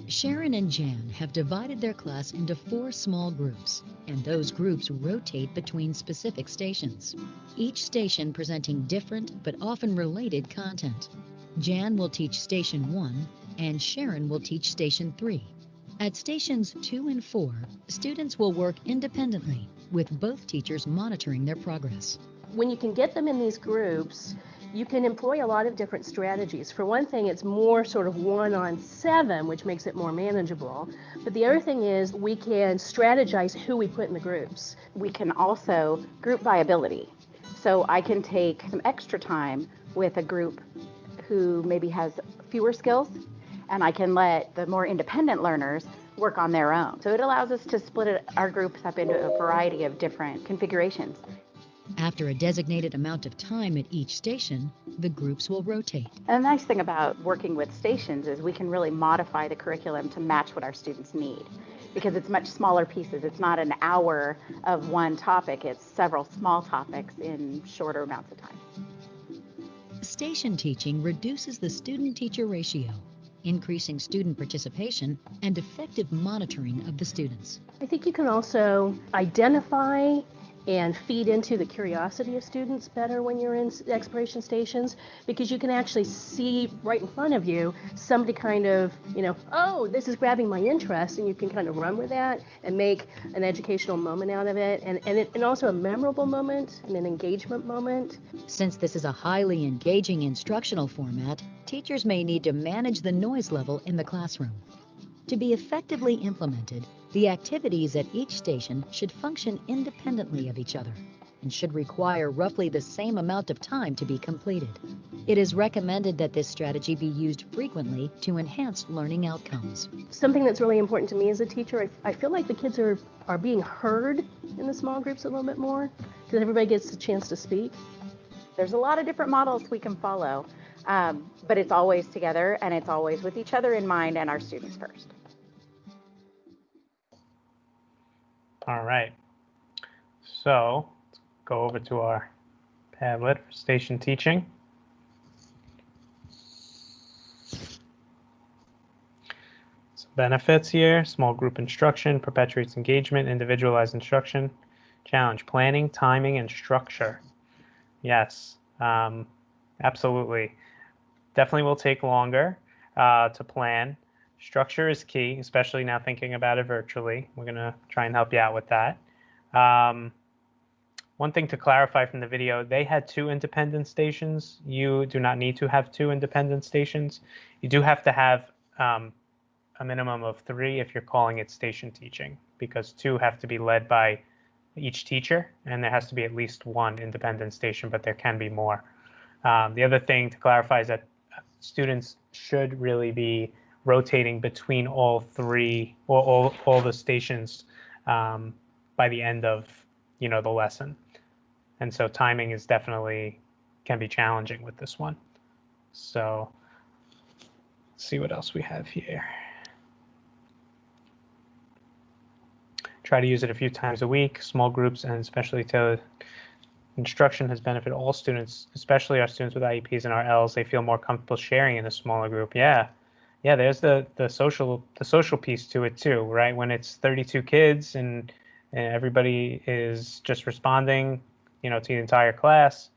Sharon and Jan have divided their class into 4 small groups, and those groups rotate between specific stations, each station presenting different but often related content. Jan will teach Station 1, and Sharon will teach Station 3. At Stations 2 and 4, students will work independently, with both teachers monitoring their progress. When you can get them in these groups, you can employ a lot of different strategies. For one thing, it's more sort of 1-on-7, which makes it more manageable. But the other thing is we can strategize who we put in the groups. We can also group by ability. So I can take some extra time with a group who maybe has fewer skills, and I can let the more independent learners work on their own. So it allows us to split our groups up into a variety of different configurations. After a designated amount of time at each station, the groups will rotate. And the nice thing about working with stations is we can really modify the curriculum to match what our students need. because it's much smaller pieces. It's not an hour of one topic. It's several small topics in shorter amounts of time. Station teaching reduces the student-teacher ratio, increasing student participation and effective monitoring of the students. I think you can also identify and feed into the curiosity of students better when you're in exploration stations, because you can actually see right in front of you somebody kind of, oh, this is grabbing my interest, and you can kind of run with that and make an educational moment out of it, and also a memorable moment and an engagement moment. Since this is a highly engaging instructional format, teachers may need to manage the noise level in the classroom. To be effectively implemented, the activities at each station should function independently of each other and should require roughly the same amount of time to be completed. It is recommended that this strategy be used frequently to enhance learning outcomes. Something that's really important to me as a teacher, I feel like the kids are being heard in the small groups a little bit more, because everybody gets a chance to speak. There's a lot of different models we can follow, but it's always together, and it's always with each other in mind and our students first. All right. So let's go over to our Padlet for station teaching. Some benefits here: small group instruction perpetuates engagement, individualized instruction, challenge planning, timing, and structure. Yes, absolutely. Definitely will take longer to plan. Structure is key, especially now thinking about it virtually. We're going to try and help you out with that. One thing to clarify from the video, they had 2 independent stations. You do not need to have 2 independent stations. You do have to have a minimum of 3 if you're calling it station teaching, because 2 have to be led by each teacher, and there has to be at least 1 independent station, but there can be more. The other thing to clarify is that students should really be rotating between all 3 or all the stations by the end of the lesson. And so timing is definitely can be challenging with this one. So let's see what else we have here. Try to use it a few times a week. Small groups and especially tailored instruction has benefited all students, especially our students with IEPs and RLs. They feel more comfortable sharing in a smaller group. Yeah, there's the social piece to it too, right? When it's 32 kids and everybody is just responding, to the entire class,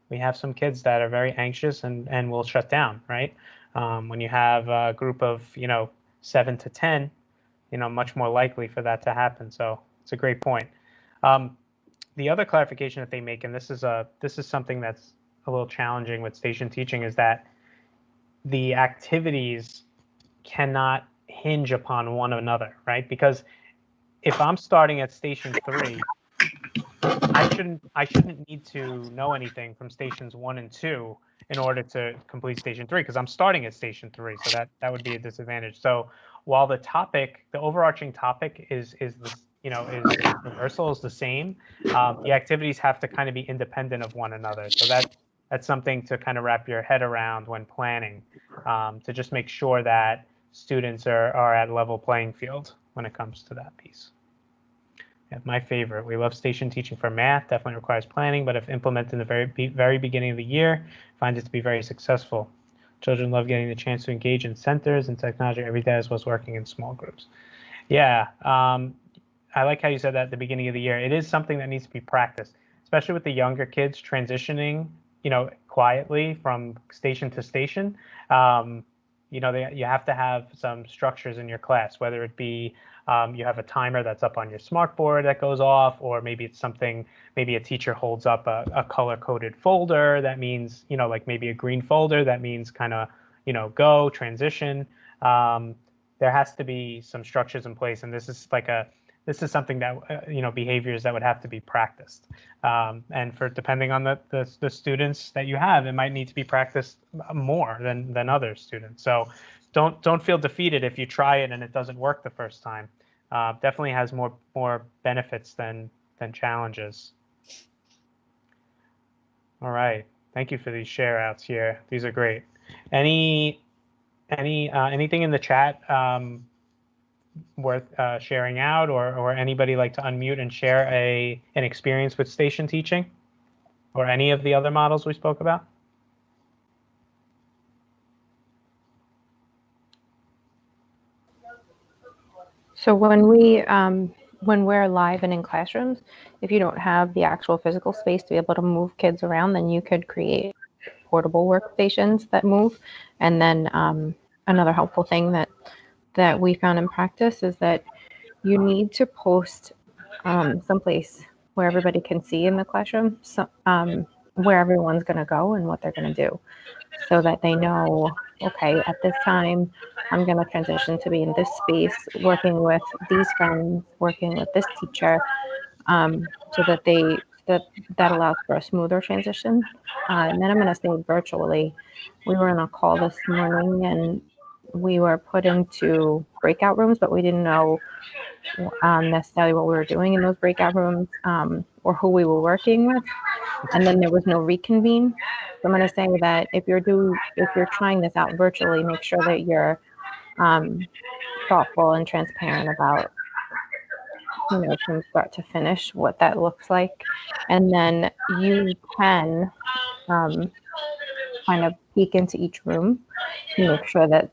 we have some kids that are very anxious and will shut down, right? When you have a group of 7 to 10, much more likely for that to happen. So it's a great point. The other clarification that they make, and this is something that's a little challenging with station teaching, is that the activities cannot hinge upon one another, right? Because if I'm starting at station 3, I shouldn't need to know anything from stations 1 and 2 in order to complete station 3, because I'm starting at station 3, so that would be a disadvantage. So while the overarching topic is universal, is the same, the activities have to kind of be independent of one another. So that's something to kind of wrap your head around when planning, to just make sure that students are at level playing field when it comes to that piece. Yeah, my favorite. We love station teaching for math. Definitely requires planning, but if implemented in the very beginning of the year, find it to be very successful. Children love getting the chance to engage in centers and technology every day as well as working in small groups. Yeah, I like how you said that at the beginning of the year. It is something that needs to be practiced, especially with the younger kids transitioning, quietly from station to station. You have to have some structures in your class, whether it be you have a timer that's up on your smart board that goes off, or maybe it's something, maybe a teacher holds up a color-coded folder that means, like maybe a green folder that means kind of, go, transition. There has to be some structures in place, and this is something that, behaviors that would have to be practiced. And depending on the students that you have, it might need to be practiced more than other students. So don't feel defeated if you try it and it doesn't work the first time. Definitely has more benefits than challenges. All right, thank you for these share outs here. These are great. Anything in the chat worth sharing out, or anybody like to unmute and share an experience with station teaching or any of the other models we spoke about? So when we're live and in classrooms, if you don't have the actual physical space to be able to move kids around, then you could create portable workstations that move. And then another helpful thing that we found in practice is that you need to post someplace where everybody can see in the classroom, so, where everyone's going to go and what they're going to do, so that they know, okay, at this time, I'm going to transition to be in this space, working with these friends, working with this teacher, so that that allows for a smoother transition. And then I'm going to say virtually, we were on a call this morning and we were put into breakout rooms, but we didn't know necessarily what we were doing in those breakout rooms, or who we were working with. And then there was no reconvene. So I'm going to say that if you're trying this out virtually, make sure that you're thoughtful and transparent about, from start to finish, what that looks like. And then you can kind of peek into each room to make sure that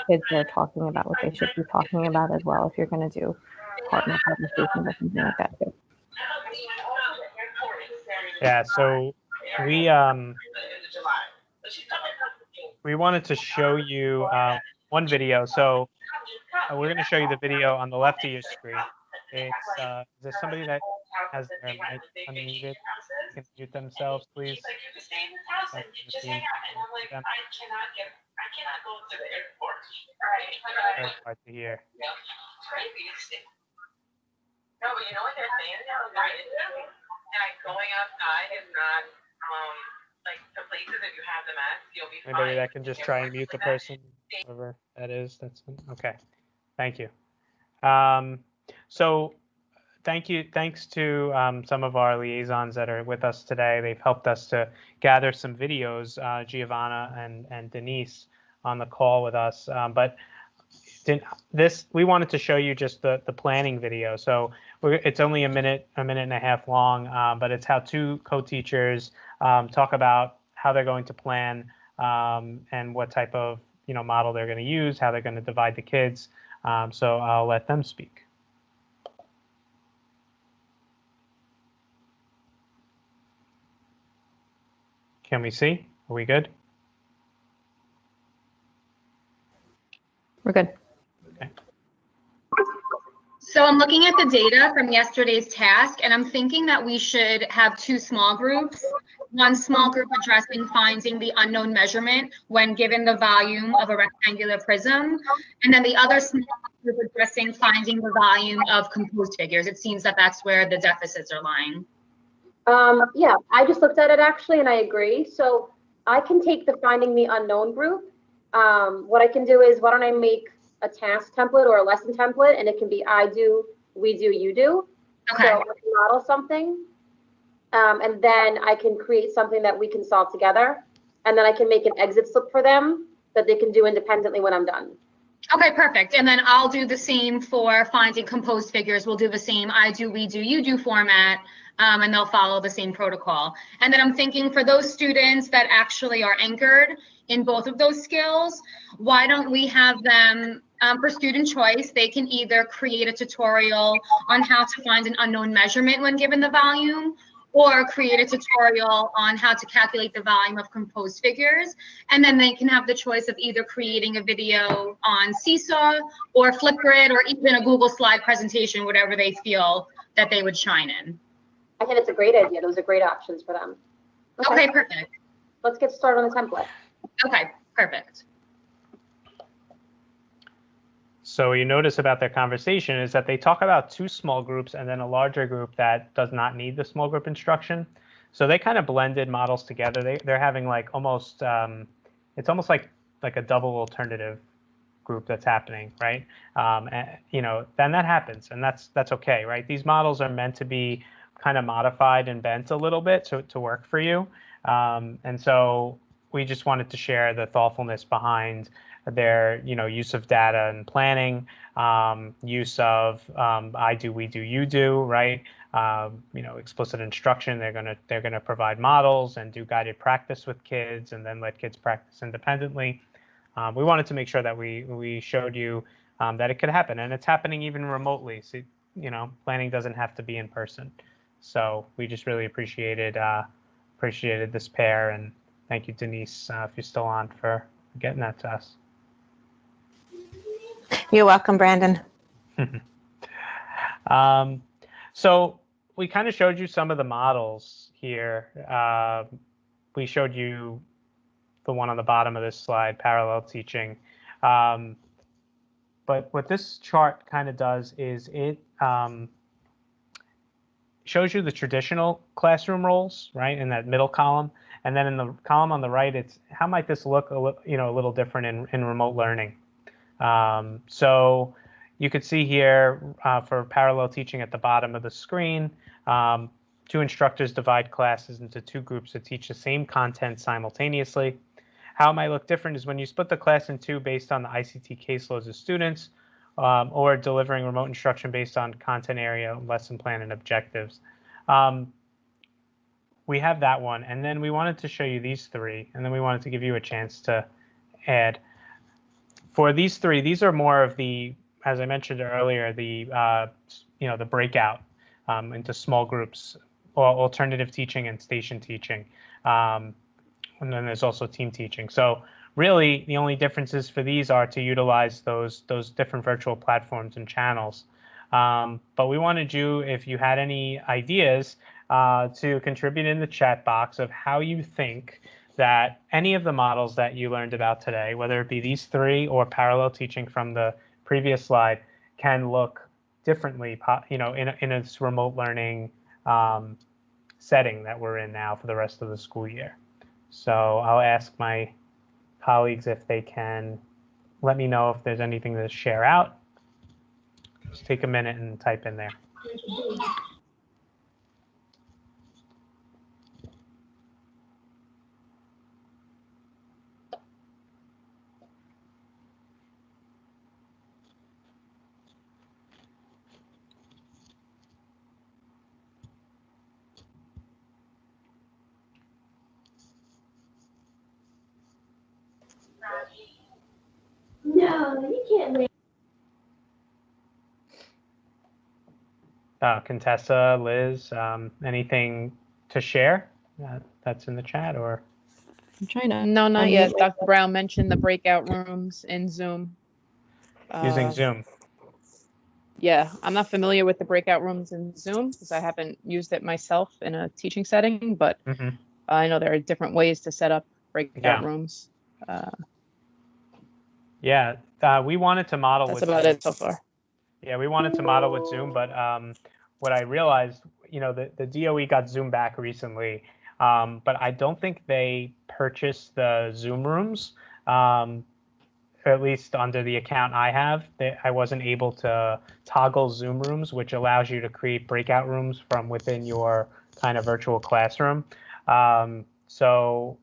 kids are talking about what they should be talking about as well, if you're going to do partner conversations or something like that too. Yeah, so we wanted to show you one video. So we're going to show you the video on the left of your screen. It's is there somebody that has their mic unmuted? Can mute themselves, please. Very hard to hear. No, but you know what they're saying now? Like going outside is not like the places that you have the mask, you'll be fine. Anybody that can just try and mute the person, whoever that is. That's okay. Thank you. So thanks to some of our liaisons that are with us today. They've helped us to gather some videos, Giovanna and Denise on the call with us. But we wanted to show you just the planning video. So it's only a minute and a half long, but it's how two co-teachers talk about how they're going to plan and what type of model they're going to use, how they're going to divide the kids. So I'll let them speak. Can we see? Are we good? We're good. Okay. So I'm looking at the data from yesterday's task, and I'm thinking that we should have two small groups. One small group addressing finding the unknown measurement when given the volume of a rectangular prism, and then the other small group addressing finding the volume of composed figures. It seems that that's where the deficits are lying. Yeah, I just looked at it actually, and I agree. So I can take the finding the unknown group. What I can do is, why don't I make a task template or a lesson template, and it can be I do, we do, you do. Okay. So I can model something, and then I can create something that we can solve together, and then I can make an exit slip for them that they can do independently when I'm done. Okay, perfect. And then I'll do the same for finding composed figures. We'll do the same I do, we do, you do format, and they'll follow the same protocol. And then I'm thinking for those students that actually are anchored in both of those skills, why don't we have them, for student choice, they can either create a tutorial on how to find an unknown measurement when given the volume, or create a tutorial on how to calculate the volume of composed figures. And then they can have the choice of either creating a video on Seesaw or Flipgrid or even a Google slide presentation, whatever they feel that they would shine in. I think it's a great idea. Those are great options for them. Okay, perfect. Let's get started on the template. Okay, perfect. So what you notice about their conversation is that they talk about two small groups and then a larger group that does not need the small group instruction. So they kind of blended models together. They're having like almost, it's almost like a double alternative group that's happening, right? And, then that happens, and that's okay, right? These models are meant to be kind of modified and bent a little bit to work for you. And so we just wanted to share the thoughtfulness behind their, use of data and planning, use of I do, we do, you do, right? Explicit instruction. They're gonna provide models and do guided practice with kids, and then let kids practice independently. We wanted to make sure that we showed you that it could happen, and it's happening even remotely. So, planning doesn't have to be in person. So we just really appreciated this pair, and thank you, Denise, if you're still on, for getting that to us. You're welcome, Brandon. So we kind of showed you some of the models here. We showed you the one on the bottom of this slide, parallel teaching. But what this chart kind of does is it shows you the traditional classroom roles, right, in that middle column. And then in the column on the right, it's how might this look a little different in remote learning. So you could see here for parallel teaching at the bottom of the screen, 2 instructors divide classes into 2 groups to teach the same content simultaneously. How it might look different is when you split the class in 2 based on the ICT caseloads of students, or delivering remote instruction based on content area, lesson plan, and objectives. We have that one, and then we wanted to show you these 3, and then we wanted to give you a chance to add. For these 3, these are more of the, as I mentioned earlier, the the breakout into small groups, or alternative teaching and station teaching. And then there's also team teaching. So really, the only differences for these are to utilize those different virtual platforms and channels. But we wanted you, if you had any ideas, to contribute in the chat box of how you think that any of the models that you learned about today, whether it be these 3 or parallel teaching from the previous slide, can look differently, in a remote learning setting that we're in now for the rest of the school year. So I'll ask my colleagues if they can let me know if there's anything to share out. Just take a minute and type in there. No, you can't leave. Contessa, Liz, anything to share that's in the chat, or? I'm trying to. No, not unmute yet. myself. Dr. Brown mentioned the breakout rooms in Zoom. Using Zoom. Yeah, I'm not familiar with the breakout rooms in Zoom because I haven't used it myself in a teaching setting, but I know there are different ways to set up breakout rooms. Yeah, we wanted to model That's with about Zoom. it so far. Yeah, we wanted to model with Zoom, but what I realized, the DOE got Zoom back recently, but I don't think they purchased the Zoom rooms, at least under the account I have. I wasn't able to toggle Zoom rooms, which allows you to create breakout rooms from within your kind of virtual classroom. So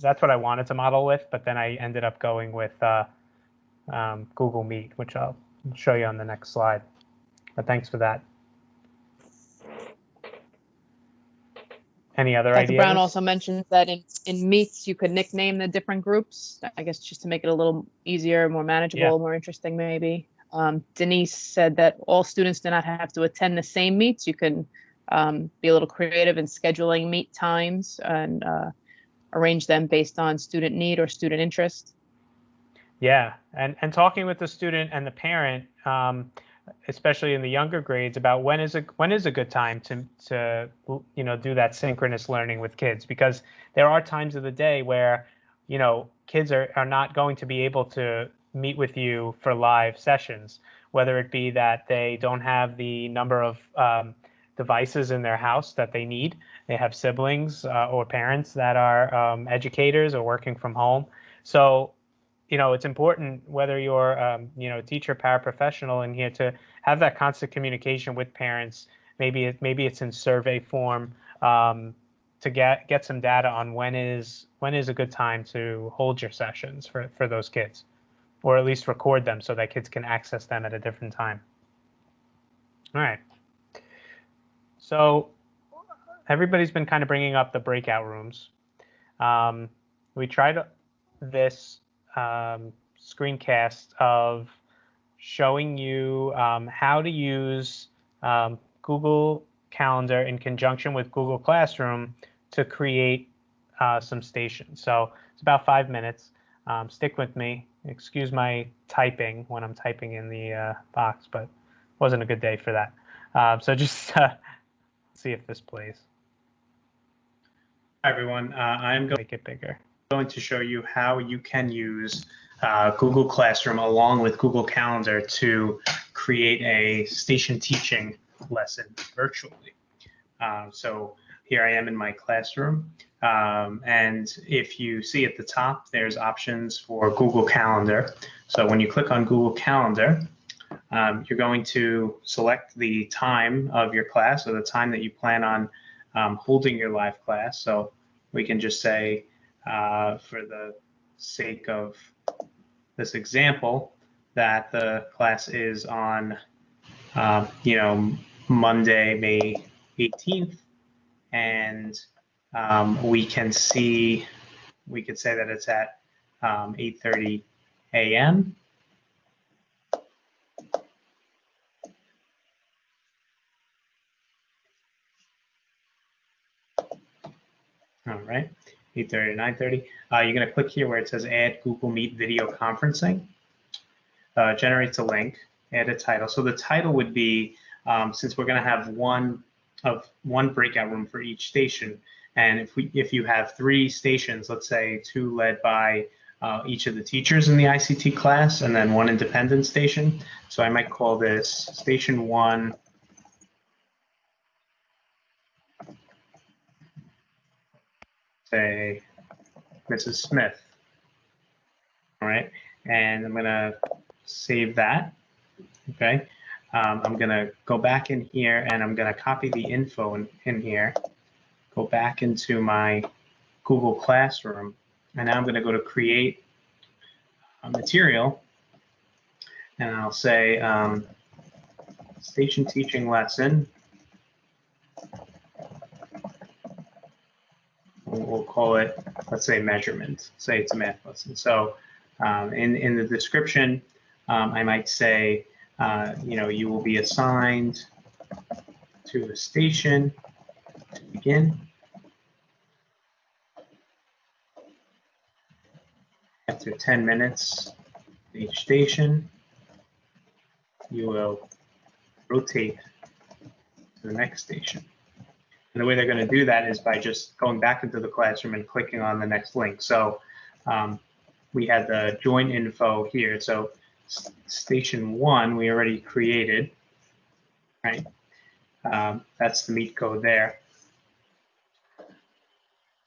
that's what I wanted to model with, but then I ended up going with Google Meet, which I'll show you on the next slide. But thanks for that. Any other Dr. ideas? Brown also mentioned that in meets you could nickname the different groups, I guess just to make it a little easier, more manageable, more interesting maybe. Denise said that all students do not have to attend the same meets. You can be a little creative in scheduling meet times and arrange them based on student need or student interest. Yeah, and talking with the student and the parent, especially in the younger grades, about when is a good time to do that synchronous learning with kids, because there are times of the day where kids are not going to be able to meet with you for live sessions, whether it be that they don't have the number of devices in their house that they need. They have siblings or parents that are educators or working from home. So it's important, whether you're a teacher, paraprofessional in here, to have that constant communication with parents. Maybe it's in survey form, to get some data on when is a good time to hold your sessions for those kids, or at least record them so that kids can access them at a different time. All right. So everybody's been kind of bringing up the breakout rooms. We tried this screencast of showing you how to use Google Calendar in conjunction with Google Classroom to create some stations. So it's about 5 minutes. Stick with me. Excuse my typing when I'm typing in the box, but it wasn't a good day for that. So just see if this plays. Hi, everyone. I'm going to make it bigger. I'm going to show you how you can use Google Classroom along with Google Calendar to create a station teaching lesson virtually. So here I am in my classroom. And if you see at the top, there's options for Google Calendar. So when you click on Google Calendar, you're going to select the time of your class, or the time that you plan on holding your live class. So we can just say, for the sake of this example, that the class is on, Monday, May 18th, and we could say that it's at 8:30 a.m. All right, 8:30 to 9:30. You're going to click here where it says Add Google Meet Video Conferencing. Generates a link, add a title. So the title would be, since we're going to have one breakout room for each station, and if you have 3 stations, let's say 2 led by each of the teachers in the ICT class, and then 1 independent station. So I might call this Station 1. Say Mrs. Smith. All right, and I'm gonna save that. Okay, I'm gonna go back in here and I'm gonna copy the info in here, go back into my Google Classroom, and now I'm gonna go to create a material, and I'll say station teaching lesson. We'll call it, let's say, measurement. Say it's a math lesson. So in the description, I might say, you will be assigned to a station to begin. After 10 minutes each station, you will rotate to the next station. And the way they're going to do that is by just going back into the classroom and clicking on the next link. So we had the join info here. So station 1 we already created, right? That's the meet code there.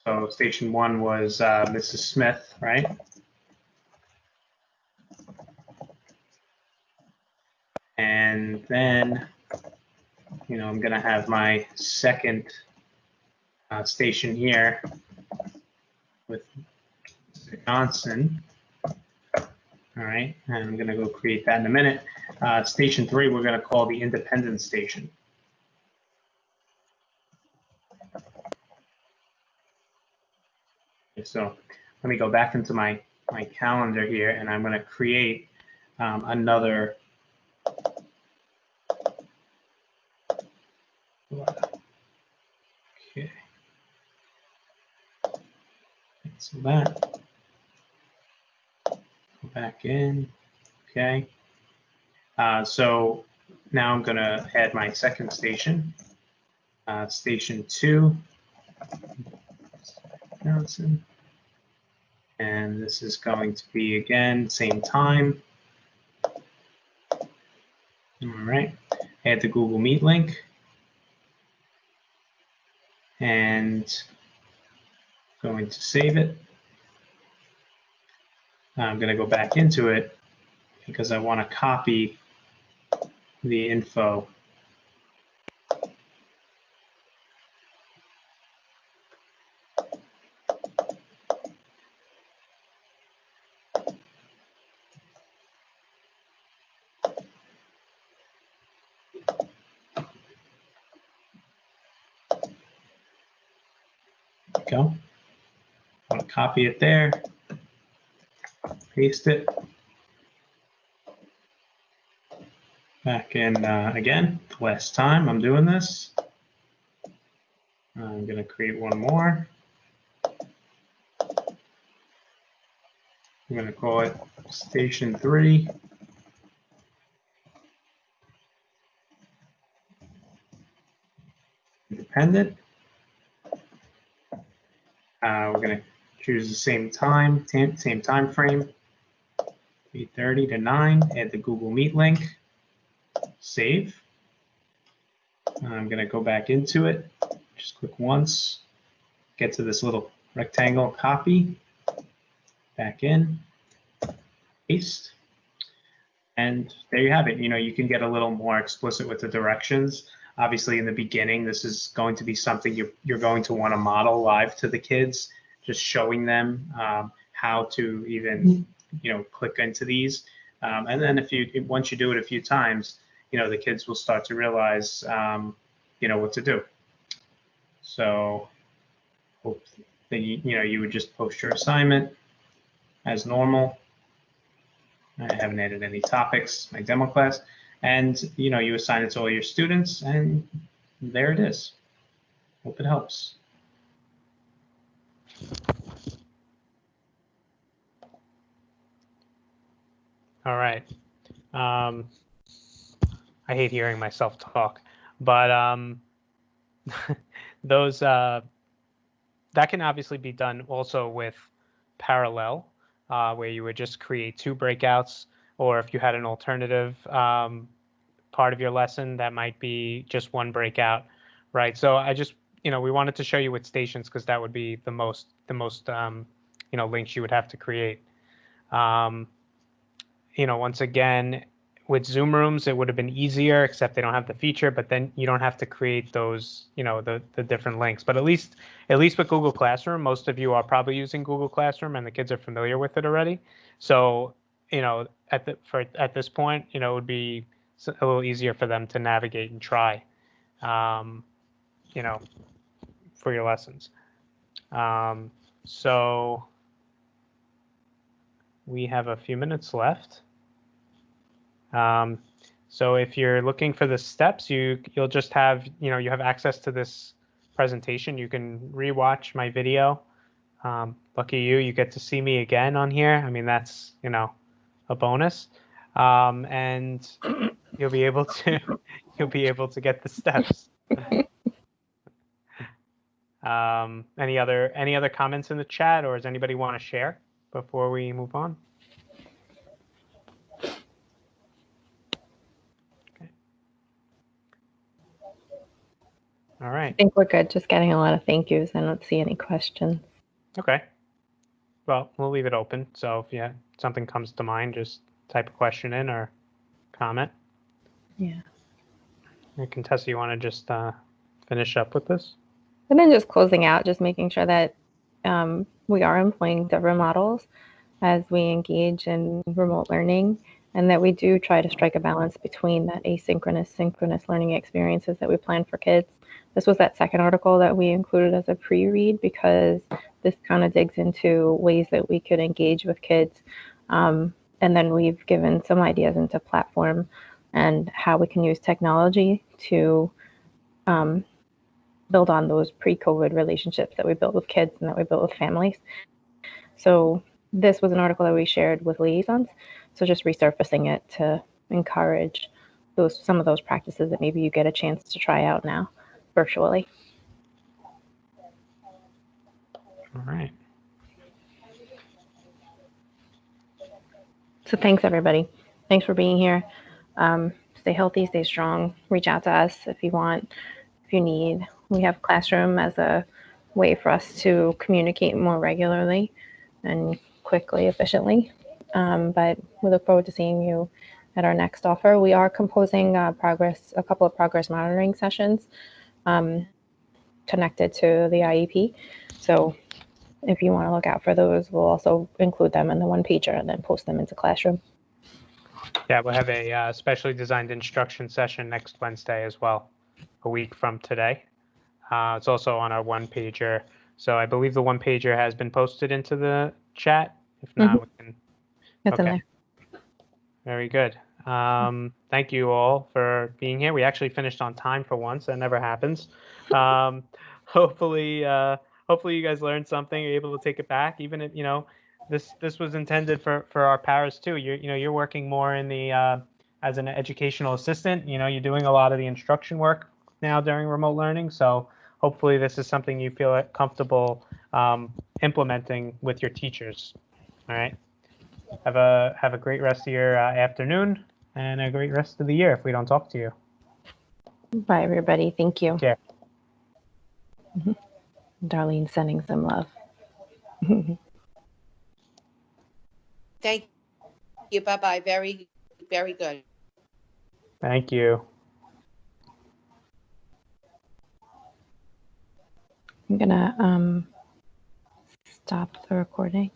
So station 1 was Mrs. Smith, right? And then, I'm going to have my second station here with Mr. Johnson. All right, and I'm going to go create that in a minute. Station 3 we're going to call the independent station. Okay, so let me go back into my calendar here, and I'm going to create another. Okay. So that. Go back in. Okay. So now I'm going to add my second station. Station 2. Johnson. And this is going to be, again, same time. All right. Add the Google Meet link. And going to save it. I'm going to go back into it because I want to copy the info. go. I'm going to copy it there, paste it. Back in again, the last time I'm doing this. I'm going to create one more. I'm going to call it Station 3. Independent. We're going to choose the same time frame, 8:30 to 9. Add the Google Meet link. Save. I'm going to go back into it. Just click once. Get to this little rectangle, copy. Back in. Paste. And there you have it. You know, you can get a little more explicit with the directions. Obviously, in the beginning, this is going to be something you're going to want to model live to the kids, just showing them how to even, you know, click into these. And then once you do it a few times, you know, the kids will start to realize, you know, what to do. So, hope that you would just post your assignment as normal. I haven't added any topics, my demo class, and you know, you assign it to all your students, and there it is. Hope it helps. All right. I hate hearing myself talk, but those that can obviously be done also with parallel, where you would just create 2 breakouts, or if you had an alternative part of your lesson, that might be just 1 breakout, right? So I just, you know, we wanted to show you with stations because that would be the most you know, links you would have to create. You know, once again, with Zoom rooms, it would have been easier, except they don't have the feature, but then you don't have to create those, you know, the different links. But at least with Google Classroom, most of you are probably using Google Classroom and the kids are familiar with it already. So, you know, at this point, you know, it would be a little easier for them to navigate and try, you know, for your lessons. So we have a few minutes left. So if you're looking for the steps, you'll just have, you know, you have access to this presentation. You can rewatch my video. Lucky you get to see me again on here. I mean, that's, you know, a bonus. And you'll be able to get the steps. Any other comments in the chat, or does anybody want to share before we move on? Okay. All right. I think we're good. Just getting a lot of thank yous. I don't see any questions. Okay. Well, we'll leave it open. So if something comes to mind, just type a question in or comment. Yeah. Contessa, you want to just finish up with this? And then just closing out, just making sure that we are employing different models as we engage in remote learning, and that we do try to strike a balance between that asynchronous, synchronous learning experiences that we plan for kids. This was that second article that we included as a pre-read because this kind of digs into ways that we could engage with kids. And then we've given some ideas into platform and how we can use technology to build on those pre-COVID relationships that we built with kids and that we built with families. So this was an article that we shared with liaisons. So just resurfacing it to encourage some of those practices that maybe you get a chance to try out now virtually. All right. So thanks, everybody. Thanks for being here. Stay healthy, stay strong. Reach out to us if you want, if you need. We have Classroom as a way for us to communicate more regularly and quickly, efficiently. But we look forward to seeing you at our next offer. We are composing a couple of progress monitoring sessions connected to the IEP. So if you want to look out for those, we'll also include them in the one pager and then post them into Classroom. Yeah, we'll have a specially designed instruction session next Wednesday as well, a week from today. It's also on our one pager. So I believe the one pager has been posted into the chat. If not, we can. It's in Okay. there. Very good. Thank you all for being here. We actually finished on time for once. That never happens. Hopefully, hopefully you guys learned something. You're able to take it back, even if this was intended for our paras too. You're working more in the as an educational assistant. You're doing a lot of the instruction work now during remote learning. So hopefully this is something you feel comfortable implementing with your teachers. All right. Have a great rest of your afternoon and a great rest of the year if we don't talk to you. Bye, everybody. Thank you. Take care. Darlene sending some love. Thank you. Bye-bye. Very, very good. Thank you. I'm gonna stop the recording.